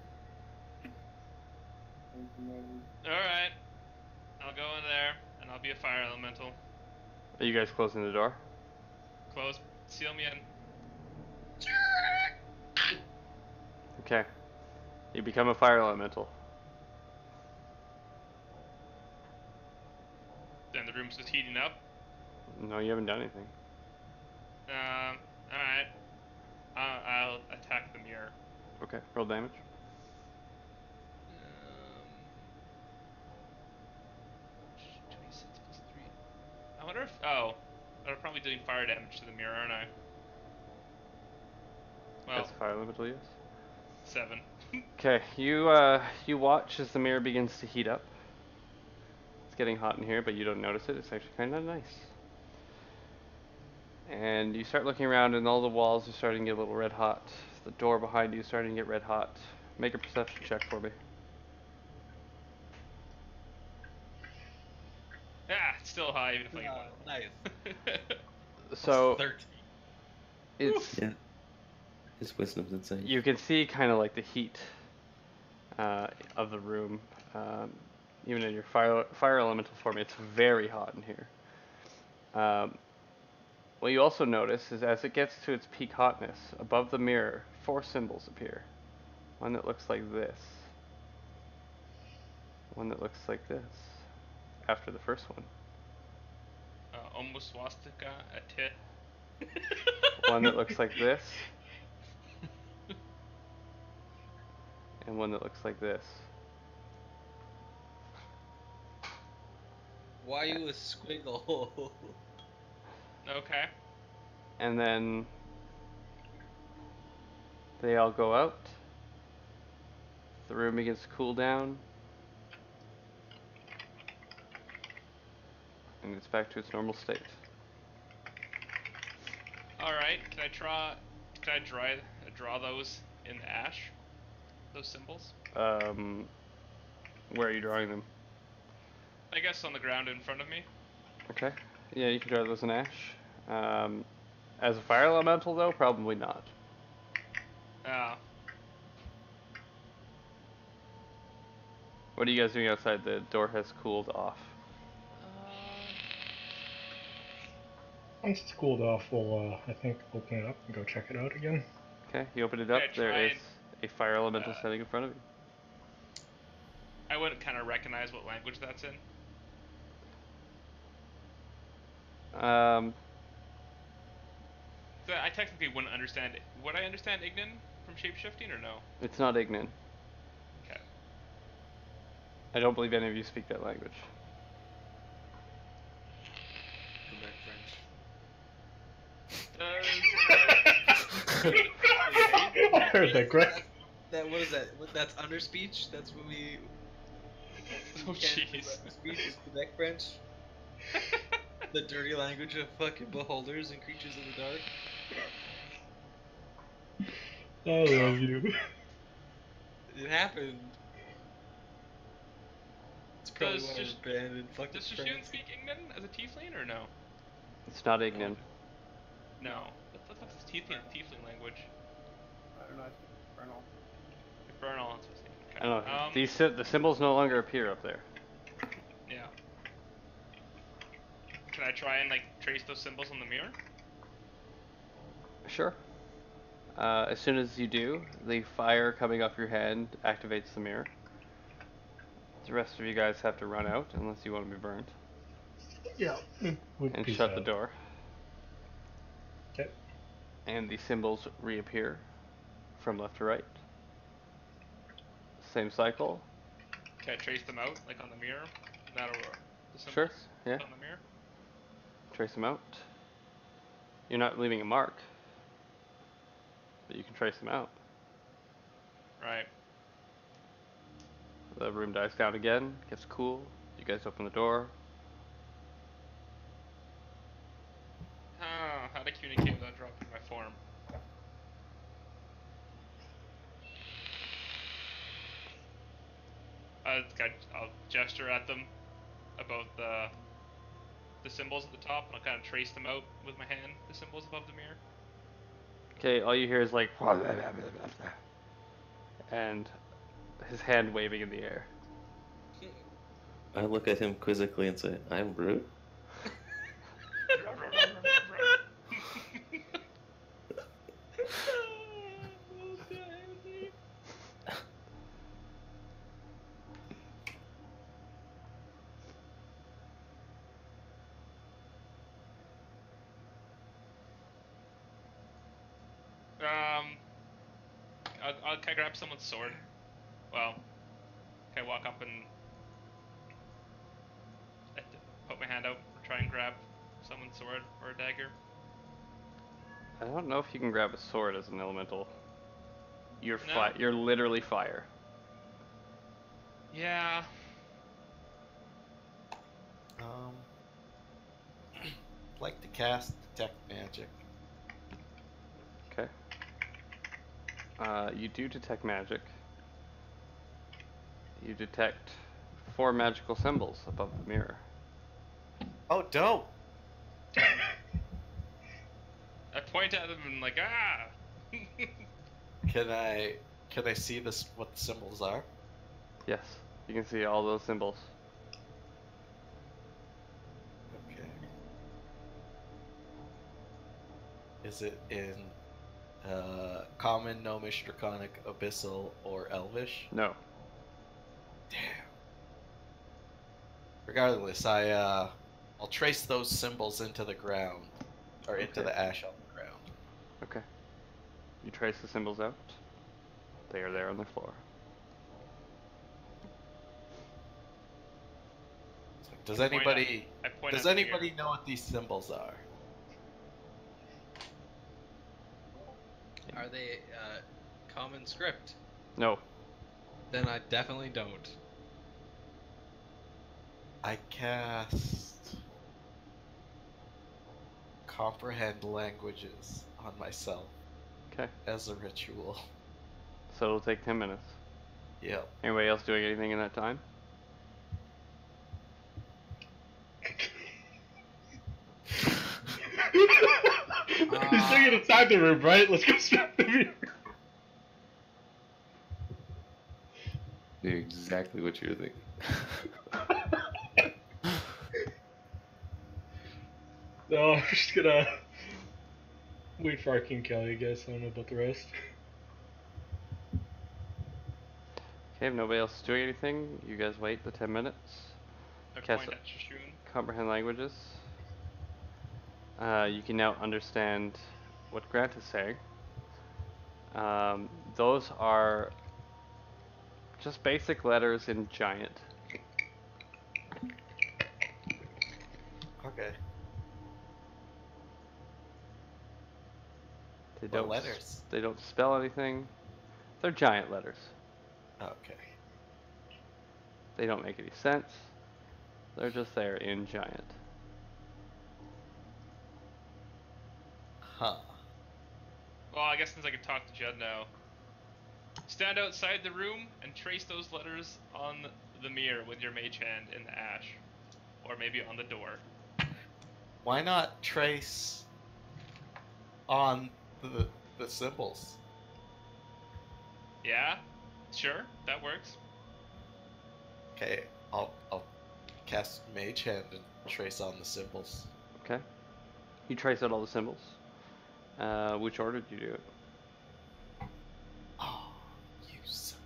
Alright. I'll go in there, and I'll be a fire elemental. Are you guys closing the door? Close. Seal me in. Okay. You become a fire elemental. Then the room's just heating up. No, you haven't done anything. Alright. I'll attack the mirror. Okay, roll damage. 26 plus 3. I wonder if. Oh. I'm probably doing fire damage to the mirror, aren't I? Well, That's a fire elemental, yes. 7. Okay, you watch as the mirror begins to heat up. It's getting hot in here, but you don't notice it. It's actually kind of nice. And you start looking around, and all the walls are starting to get a little red hot. The door behind you is starting to get red hot. Make a perception check for me. Ah, it's still high even if I get one. Nice. So 13. it's Yeah. His wisdom's insane. you can see kind of like the heat of the room. Even in your fire elemental form, it's very hot in here. What you also notice is as it gets to its peak hotness, above the mirror, 4 symbols appear. One that looks like this. One that looks like this. After the first one. Almost swastika, a tit. One that looks like this. And one that looks like this. Why you a squiggle? Okay. And then they all go out. The room begins to cool down. And it's back to its normal state. Alright, can I draw those in the ash? Those symbols? Where are you drawing them? I guess on the ground in front of me. Okay. Yeah, you can draw those in ash. As a fire elemental, though, probably not. Oh. What are you guys doing outside? The door has cooled off. Once it's cooled off, we'll, I think, open it up and go check it out again. Okay, you open it up. Yeah, There try is a fire elemental uh, standing in front of you. I wouldn't kind of recognize what language that's in. So I technically wouldn't understand. Would I understand Ignan from shapeshifting or no? It's not Ignan. Okay. I don't believe any of you speak that language. I heard that, Greg. What is that? That's underspeech? That's when we. Oh can't do jeez. Underspeech is Quebec French. The dirty language of fucking beholders and creatures in the dark. I love you. It happened. It's probably Does one of Jish- our abandoned fucking Does Shishun friends. speak Ignan as a tiefling or no? It's not Ignan. No. What's the tiefling language? I don't know. Infernal. Infernal. That's what's name. Okay. I don't know. The symbols no longer appear up there. Yeah. Can I try and like trace those symbols on the mirror? Sure. As soon as you do, the fire coming off your hand activates the mirror. The rest of you guys have to run out unless you want to be burned. Yeah. And shut the door. Okay. And the symbols reappear from left to right. Same cycle. Can I trace them out, like on the mirror? That'll work. The symbols Sure, yeah. on the mirror? Trace them out. You're not leaving a mark, but you can trace them out. Right. The room dies down again, gets cool. You guys open the door. How to communicate without dropping my form? I'll gesture at them about the the symbols at the top, and I'll kind of trace them out with my hand, the symbols above the mirror. Okay, all you hear is like, and his hand waving in the air. I look at him quizzically and say, I'm Brute? Can I grab someone's sword? Well, can I walk up and put my hand out, try and grab someone's sword or a dagger? I don't know if you can grab a sword as an elemental. You're No. You're literally fire. Yeah. I'd like to cast Detect Magic. Okay. You do detect magic. You detect 4 magical symbols above the mirror. Oh, dope! I point at them and like, ah! Can I see this? What the symbols are? Yes, you can see all those symbols. Okay. Is it in Common, Gnomish, Draconic, Abyssal, or Elvish? No. Damn. Regardless, I'll trace those symbols into the ground, or into Okay. the ash on the ground. Okay. You trace the symbols out. They are there on the floor. Does I point anybody I point does at the anybody mirror. know what these symbols are? Are they common script? No. Then I definitely don't. I cast Comprehend Languages on myself Okay. as a ritual. So it'll take 10 minutes. Yep. Anybody else doing anything in that time? He's thinking inside the room, right? Let's go stop the mirror. Knew exactly what you were thinking. No, I'm just gonna wait for Arcane Kelly, I guess. I don't know about the rest. Okay, if nobody else is doing anything, you guys wait the 10 minutes. I Cast point at Shishun. comprehend languages. You can now understand what Grant is saying. Those are just basic letters in giant. Okay. They What don't letters? They don't spell anything. They're giant letters. Okay. They don't make any sense. They're just there in giant. Huh. Well, I guess since I can talk to Judd now, stand outside the room and trace those letters on the mirror with your mage hand in the ash, or maybe on the door. Why not trace on the symbols? Yeah, sure, that works. Okay, I'll cast Mage Hand and trace on the symbols. Okay. You trace out all the symbols. Which order did you do it? Oh, you son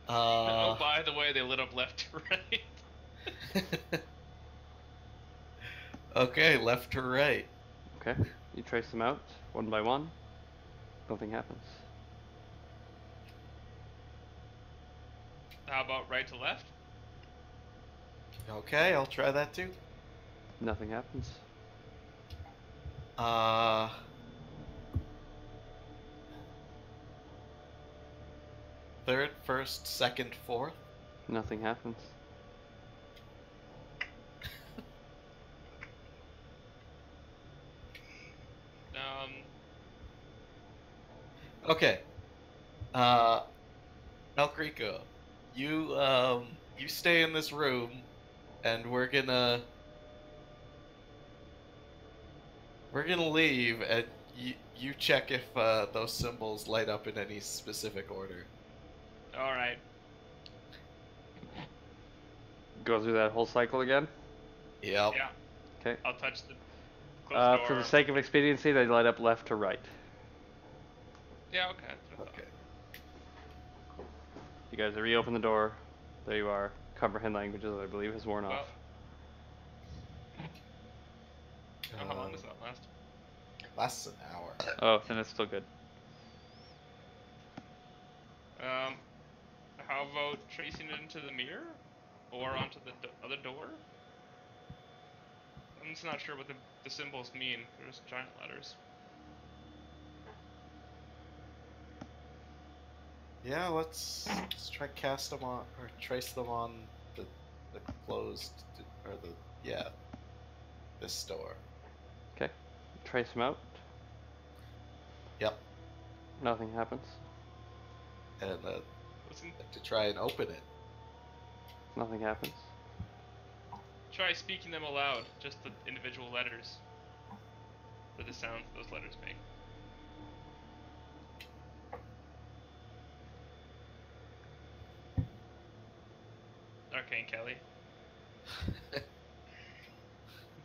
of a Oh, bitch. by the way, they lit up left to right. Okay, left to right. Okay. You trace them out one by one. Nothing happens. How about right to left? Okay, I'll try that too. Nothing happens. Third, first, second, fourth. Nothing happens. Okay. El Crico, you stay in this room and we're gonna leave, and you check if those symbols light up in any specific order. All right. Go through that whole cycle again. Yep. Yeah. Okay. I'll touch the closed door. For the sake of expediency, they light up left to right. Yeah. Okay. That's what I thought. Okay. You guys reopen the door. There you are. Comprehend languages, I believe, has worn Well, off. how long does that last? Lasts an hour. Oh, then it's still good. How about tracing it into the mirror, or onto the other door? I'm just not sure what the symbols mean. They're just giant letters. Yeah, let's try cast them on, or trace them on the closed, or this door. Okay. Trace them out. Yep. Nothing happens. And Listen, to try and open it. Nothing happens. try speaking them aloud, just the individual letters, for the sounds those letters make. Arcane Kelly. So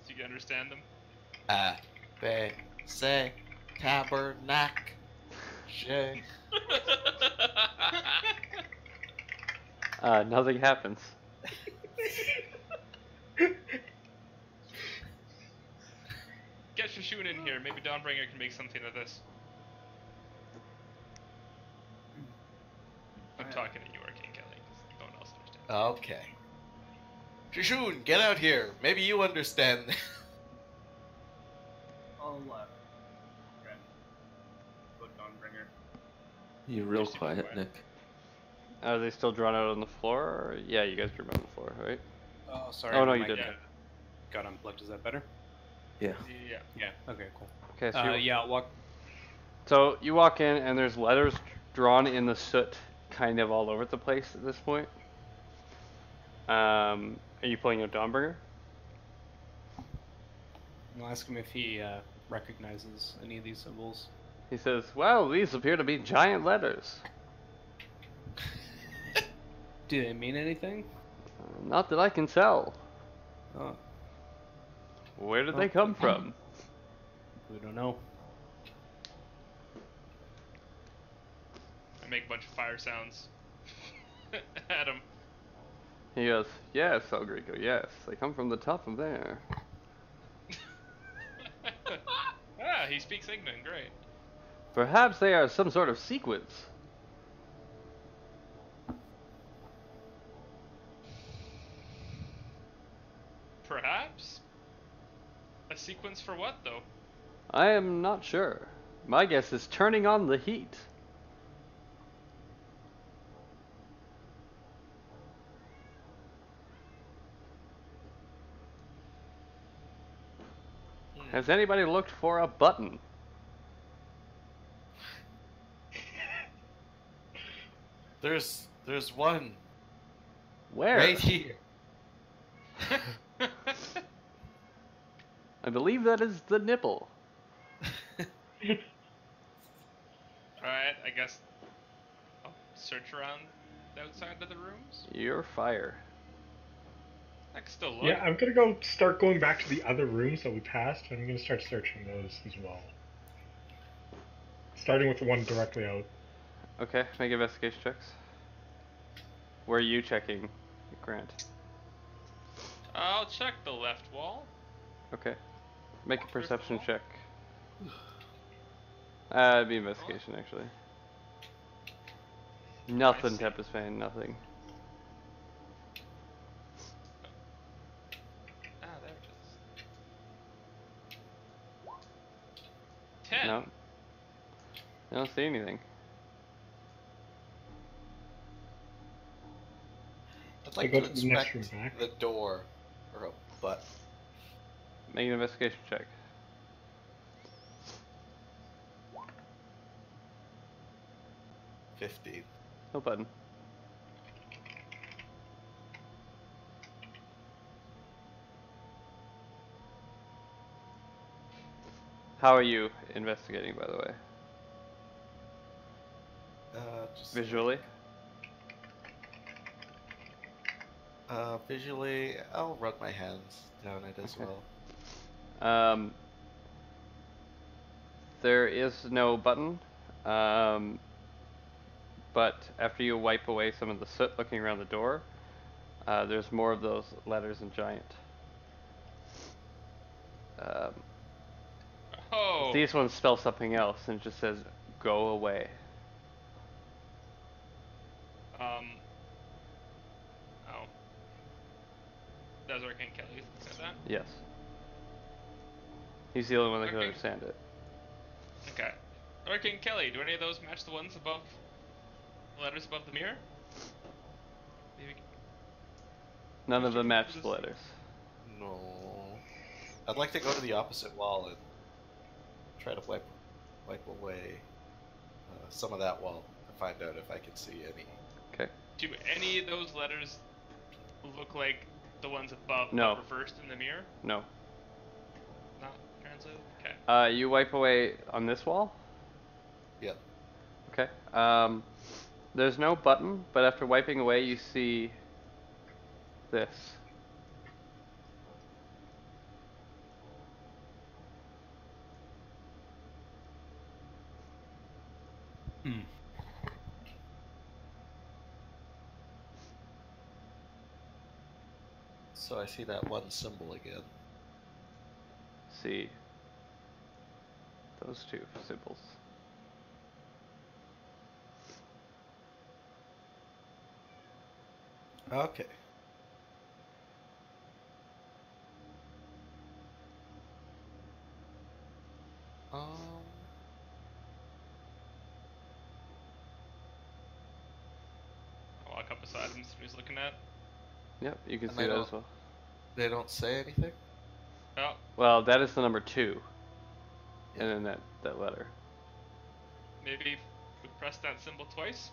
you can understand them. They say tabernacle. J. Nothing happens. Get Shishun in here. Maybe Dawnbringer can make something of this. I'm talking to you, Arcane Kelly, because no one else understands. Okay. Shishun, get out here. Maybe you understand. I'll Ren. Put Dawnbringer. You're real Super quiet, quiet. Nick. Are they still drawn out on the floor? Or... Yeah, you guys drew them on the floor, right? Oh, sorry. Oh, no, my you mic didn't. Got unplugged. Is that better? Yeah. Yeah. Yeah. Okay. Cool. Okay, so Yeah. I'll walk. So you walk in and there's letters drawn in the soot kind of all over the place at this point. Are you pulling out Dawnbringer? I'll ask him if he recognizes any of these symbols. He says, well, these appear to be giant letters. Do they mean anything? Not that I can tell. Oh, Where did they come from? we don't know. I make a bunch of fire sounds at him. He goes, yes, El Greco, yes. They come from the top of there. Ah, he speaks Ignan, great. Perhaps they are some sort of sequence. Perhaps? A sequence for what, though? I am not sure. My guess is turning on the heat. Has anybody looked for a button? There's one Where? right here. I believe that is the nipple. Alright, I guess I'll search around the outside of the rooms. You're fire. I can still look. Yeah, I'm gonna start going back to the other rooms that we passed, and I'm gonna start searching those as well. Starting with the one directly out. Okay, make investigation checks. Where are you checking, Grant? I'll check the left wall. Okay. Make a perception check. It'd be investigation, actually. Nothing, see. Tempest Fan, nothing. Ah, there it is. 10. No. I don't see anything. I'd like go to to the next inspect room back. the door, or a butt. Make an investigation check. $50. No button. How are you investigating, by the way? Just Visually? Visually, I'll run my hands down it as Okay. well. There is no button, but after you wipe away some of the soot looking around the door, there's more of those letters in giant. Oh. These ones spell something else and it just says, "Go away." Oh. Does Arcane Kelly say that? Yes. He's the only one that can Okay. understand it. Okay. Arcane Kelly, do any of those match the ones above the letters above the mirror? Maybe. None of them match Just- the letters. No. I'd like to go to the opposite wall and try to wipe away some of that wall to find out if I can see any. Okay. Do any of those letters look like the ones above No. but reversed in the mirror? No. Not translated? Okay. You wipe away on this wall? Yep. Okay. There's no button, but after wiping away, you see this. So I see that one symbol again. See those two symbols. Okay. I'll walk up beside him, see what he's looking at. Yep, you can And see they that don't- as well. They don't say anything? Oh, Well, that is the number 2. Yeah. And then that letter. maybe we press that symbol twice?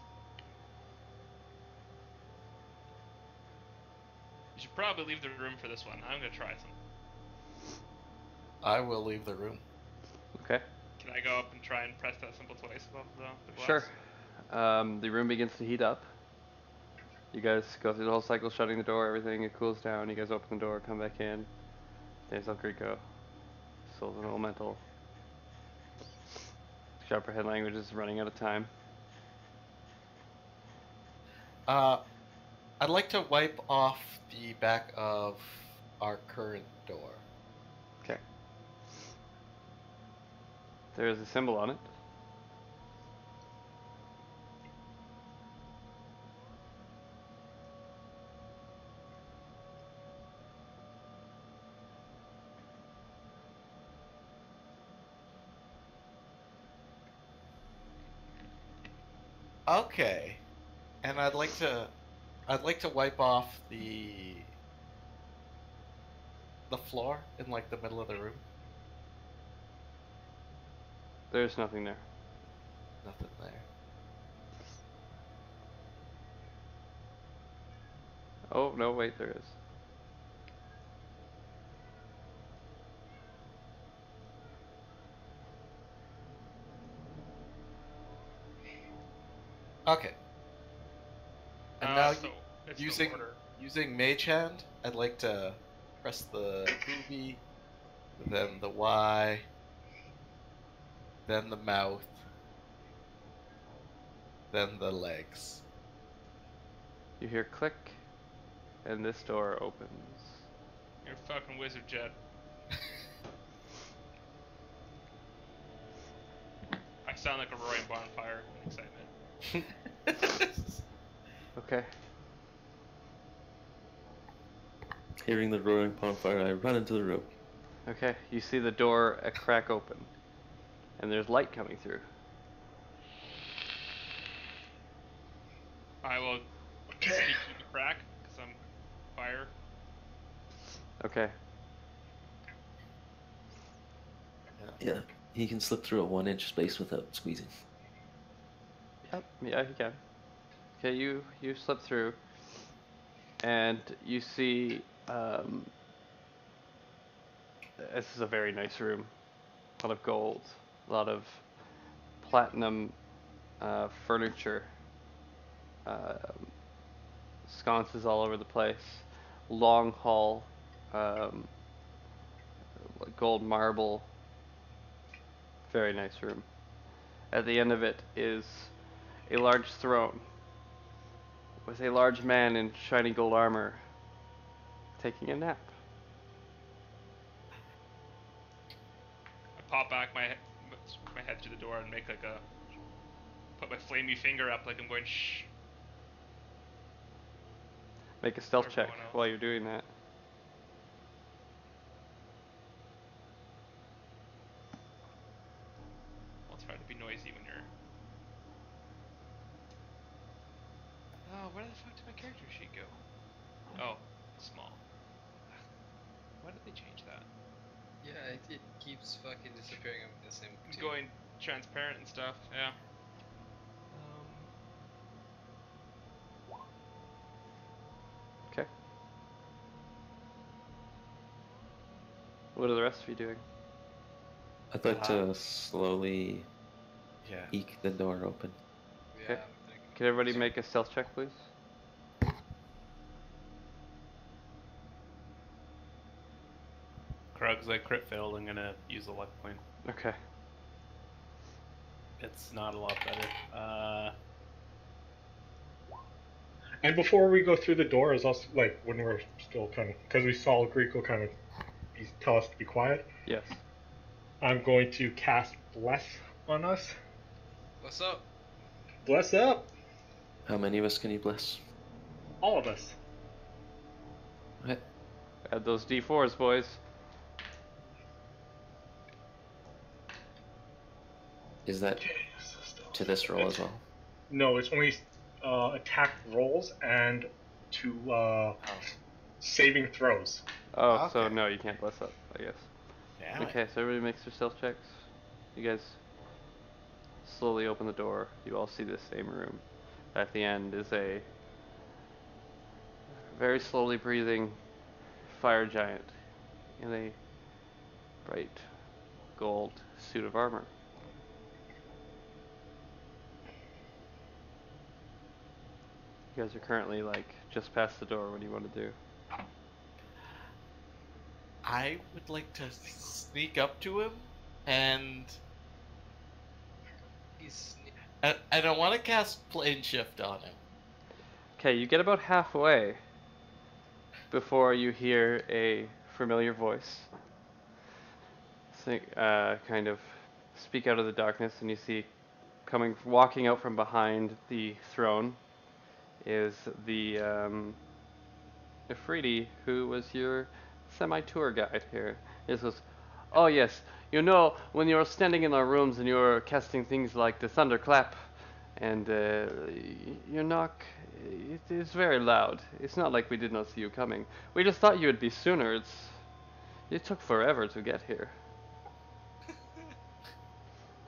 You should probably leave the room for this one. I'm gonna try some. I will leave the room. Okay. Can I go up and try and press that symbol twice above the glass? Sure. The room begins to heat up. You guys go through the whole cycle, shutting the door, everything, it cools down. You guys open the door, come back in. There's El Greco. Souls Elemental. Sharperhead Language is running out of time. I'd like to wipe off the back of our current door. Okay. There is a symbol on it. Okay. And I'd like to wipe off the floor in like the middle of the room. There's nothing there. Nothing there. Oh, no, wait, there is. Okay. And now so it's using the order. using Mage Hand, I'd like to press the booby, then the Y, then the mouth, then the legs. You hear click, and this door opens. You're a fucking wizard, Jed. I sound like a roaring bonfire in excitement. Okay. Hearing the roaring bonfire, I run into the room. Okay, you see the door a crack open, and there's light coming through. I will sneak through the crack because I'm fire. Okay. Yeah, he can slip through a 1-inch space without squeezing. Yep. Yeah, you can. Okay, you slip through, and you see. This is a very nice room. a lot of gold, a lot of platinum furniture, sconces all over the place, long hall, gold marble, very nice room. At the end of it is a large throne with a large man in shiny gold armor taking a nap. I pop back my head through the door and make like put my flamey finger up like I'm going shh. Make a stealth check Everyone else. while you're doing that. Well, it's hard to be noisy when you're. Oh, where the fuck did my character sheet go? Oh, small. Why did they change that? Yeah, it keeps fucking disappearing on the same It's team. going transparent and stuff. Yeah. Okay. What are the rest of you doing? I'd like to slowly Yeah. eke the door open. Yeah, Okay. I'm thinking. Can everybody make a stealth check, please? Krugs, I crit failed. I'm gonna use a luck point. Okay. It's not a lot better. And before we go through the door, is also like when we're still kind of, because we saw Greco kind of tell us to be quiet. Yes. I'm going to cast Bless on us. What's up? Bless up, How many of us can you bless? all of us. Okay. Add those D4s, boys. Is that to this roll as well? No, it's only attack rolls and to saving throws. Oh, so Okay. no, you can't bless up, I guess. Damn it. Okay, so everybody makes their stealth checks. You guys slowly open the door. You all see the same room. At the end is a very slowly breathing fire giant in a bright gold suit of armor. You guys are currently like just past the door. What do you want to do? I would like to sneak up to him and He's I don't want to cast plane shift on him. Okay, you get about halfway before you hear a familiar voice. Kind of speak out of the darkness, and you see walking out from behind the throne is the Ifriti, who was your semi-tour guide here. He says, "Oh yes, you know, when you're standing in our rooms and you're casting things like the thunderclap, and your knock, it is very loud. It's not like we did not see you coming. We just thought you would be sooner. It took forever to get here.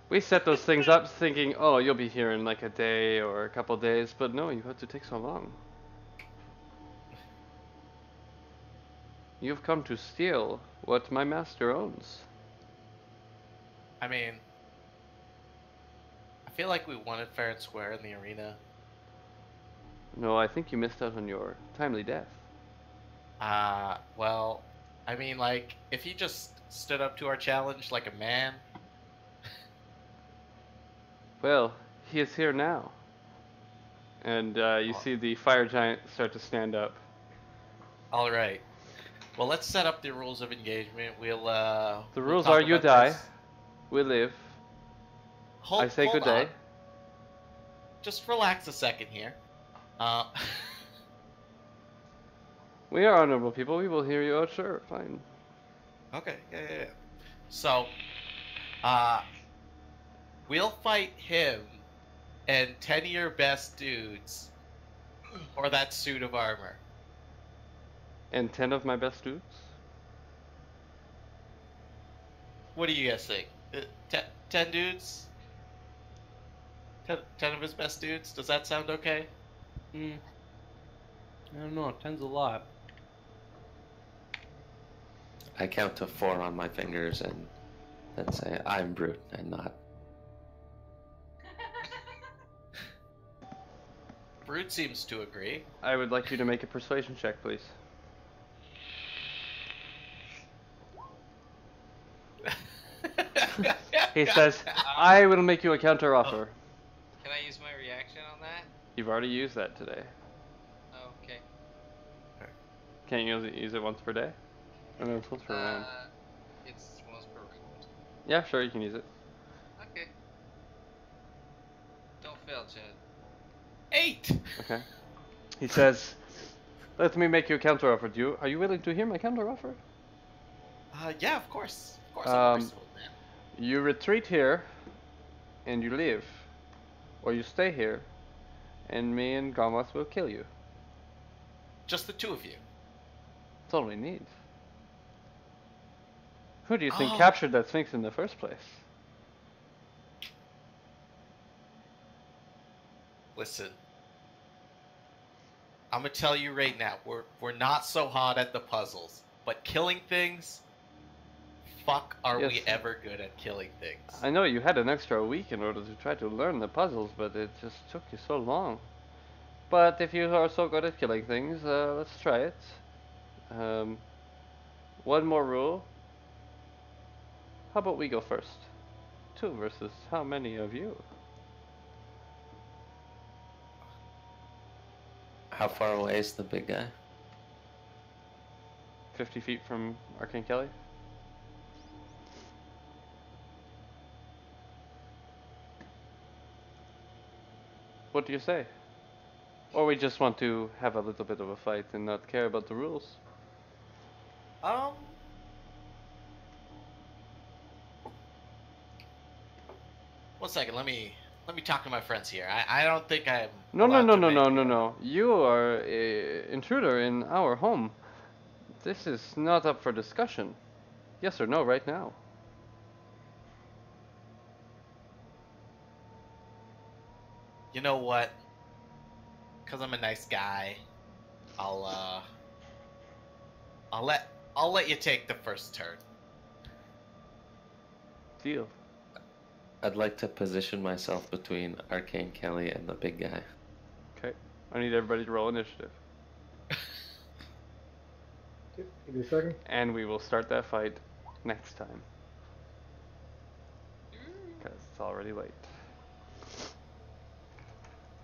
We set those things up thinking, oh, you'll be here in like a day or a couple days, but no, you had to take so long. You've come to steal what my master owns." I mean, I feel like we won it fair and square in the arena. No, I think you missed out on your timely death. Well, I mean, like, if he just stood up to our challenge like a man. Well, he is here now. And you see the fire giant start to stand up. All right. Well, let's set up the rules of engagement. We'll The we'll rules talk are you about die, this. we live. Hold, I say hold good day. on. Just relax a second here. We are honorable people. We will hear you out. Sure, fine. Okay, yeah. So, we'll fight him and 10 of your best dudes for that suit of armor. And 10 of my best dudes. What do you guys think? 10 dudes? 10 of his best dudes? Does that sound okay? I don't know. 10's a lot. I count to 4 on my fingers and then say I'm Brute and not. Brute seems to agree. I would like you to make a persuasion check, please. He says, I will make you a counter offer. Can I use my reaction on that? You've already used that today. Oh, okay. Can't you use it once per day? I know it's once per round. It's once per round. Yeah, sure, you can use it. Okay. Don't fail, Chad. 8! Okay. He says, let me make you a counter offer. Are you willing to hear my counter offer? Yeah, of course. Of course, I'm a merciful man. You retreat here, and you leave. Or you stay here, and me and Gomoth will kill you. Just the two of you. That's all we need. Who do you think Oh. captured that Sphinx in the first place? Listen. I'm gonna tell you right now, we're not so hot at the puzzles, but killing things, fuck are we Yes. ever good at killing things. I know you had an extra week in order to try to learn the puzzles, but it just took you so long. But if you are so good at killing things, let's try it. One more rule. How about we go first? 2 versus how many of you? How far away is the big guy? 50 feet from Arcane Kelly? What do you say? Or we just want to have a little bit of a fight and not care about the rules? One second, let me talk to my friends here. I don't think I'm No, allowed to make- no. You are an intruder in our home. This is not up for discussion. Yes or no right now. You know what? Cause I'm a nice guy, I'll let you take the first turn. Deal. I'd like to position myself between Arcane Kelly and the big guy. Okay. I need everybody to roll initiative. Give me a second. And we will start that fight next time. Because it's already late.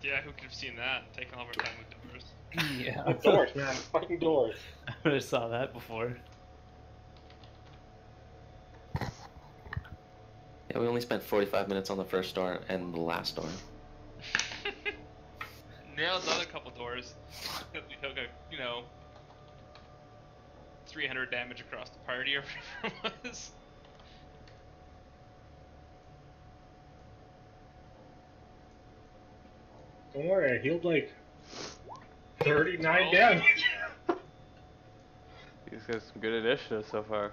Yeah, who could have seen that? Taking all of our time with doors. Yeah. Doors, man. Fucking doors. I would have saw that before. Yeah, we only spent 45 minutes on the first door and the last door. Nailed the other couple doors. We took 300 damage across the party or whatever it was. Don't worry, I healed like 39 damage. He's got some good initiative so far.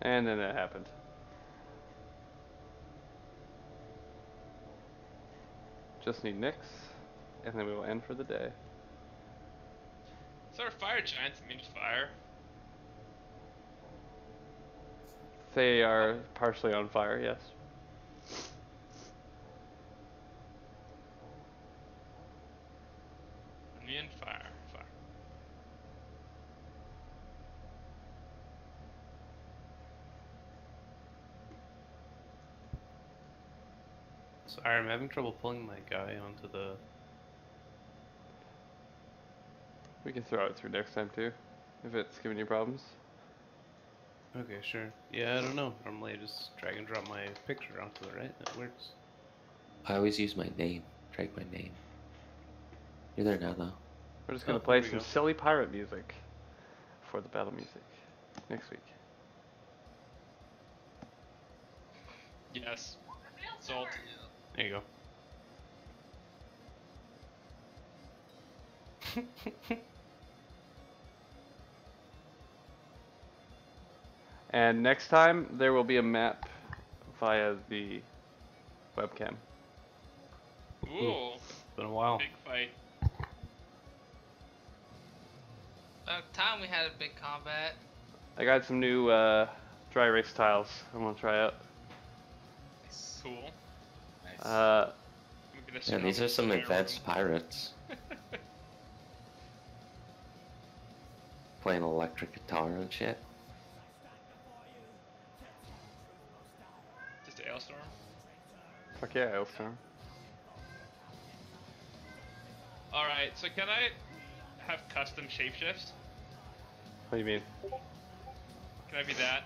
And then it happened. Just need Nyx, and then we will end for the day. So our fire giants immune to fire. They are partially on fire, yes. Immune to fire. Sorry, I'm having trouble pulling my guy onto the... We can throw it through next time too, if it's giving you problems. Okay, sure. Yeah, I don't know. Normally I just drag and drop my picture onto it, right? That works. I always use my name. Drag my name. You're there now, though. We're just gonna Oh, play there we some go. silly pirate music for the battle music next week. Yes. Salt. There you go. And next time there will be a map via the webcam. Ooh. Been a while. Big fight. About time we had a big combat. I got some new dry erase tiles I want to try out. Cool. Nice. Maybe this Yeah, should these help are some with advanced pirates playing electric guitar and shit. Just a Ailstorm. Fuck yeah, Ailstorm. Alright, so can I have custom shapeshifts? What do you mean? Can I be that?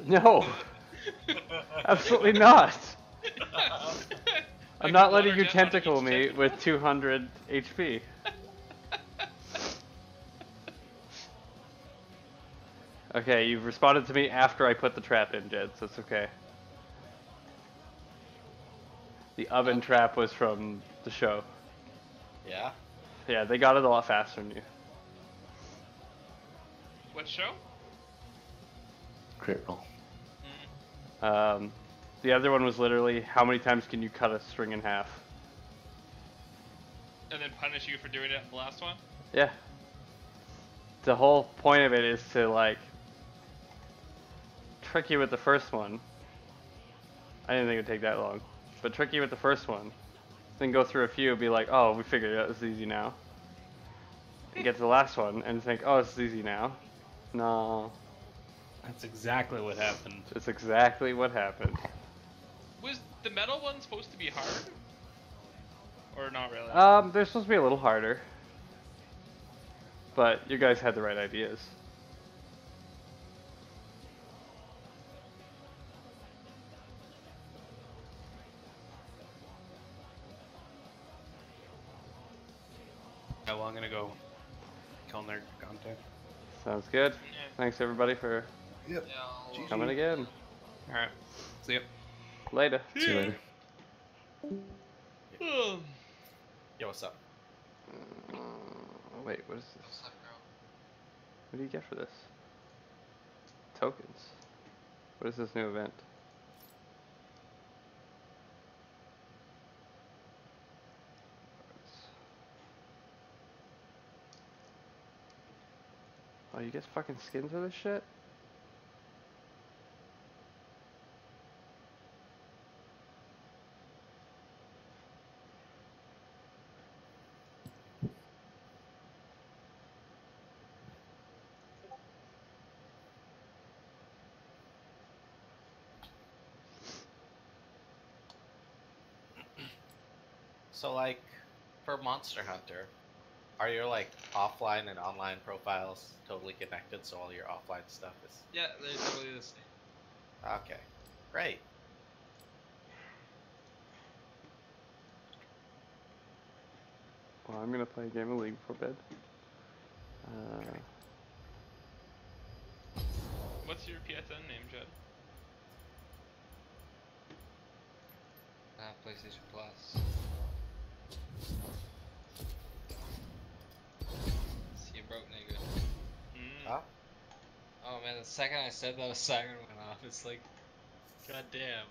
No! Absolutely not! I'm not letting you Water jet on tentacle each me tip. with 200 HP. Okay, you've responded to me after I put the trap in, Jed, so it's okay. The oven trap was from the show. Yeah. Yeah, they got it a lot faster than you. What show? Crit roll. The other one was literally, how many times can you cut a string in half? And then punish you for doing it the last one? Yeah. The whole point of it is to, like, trick you with the first one. I didn't think it'd take that long. But trick you with the first one. Then go through a few and be like, oh, we figured it out, it's easy now. And get to the last one and think, oh, it's easy now. No. That's exactly what happened. It's exactly what happened. Was the metal one supposed to be hard? Or not really? They're supposed to be a little harder. But you guys had the right ideas. Yeah, well, I'm gonna go kill their contact. Sounds good. Thanks everybody for Yeah, coming again. Alright, see ya. Later. See you later. Yo, what's up? Wait, what is this? what's up, bro? What do you get for this? Tokens. What is this new event? Oh, you get fucking skins for this shit? So, like, for Monster Hunter, are your, like, offline and online profiles totally connected so all your offline stuff is... Yeah, they're totally the same. Okay. Great. Well, I'm gonna play a game of League before bed. What's your PSN name, Jed? PlayStation Plus. See you broke, nigga. Huh? Oh man, the second I said that, a siren went off. It's like, goddamn.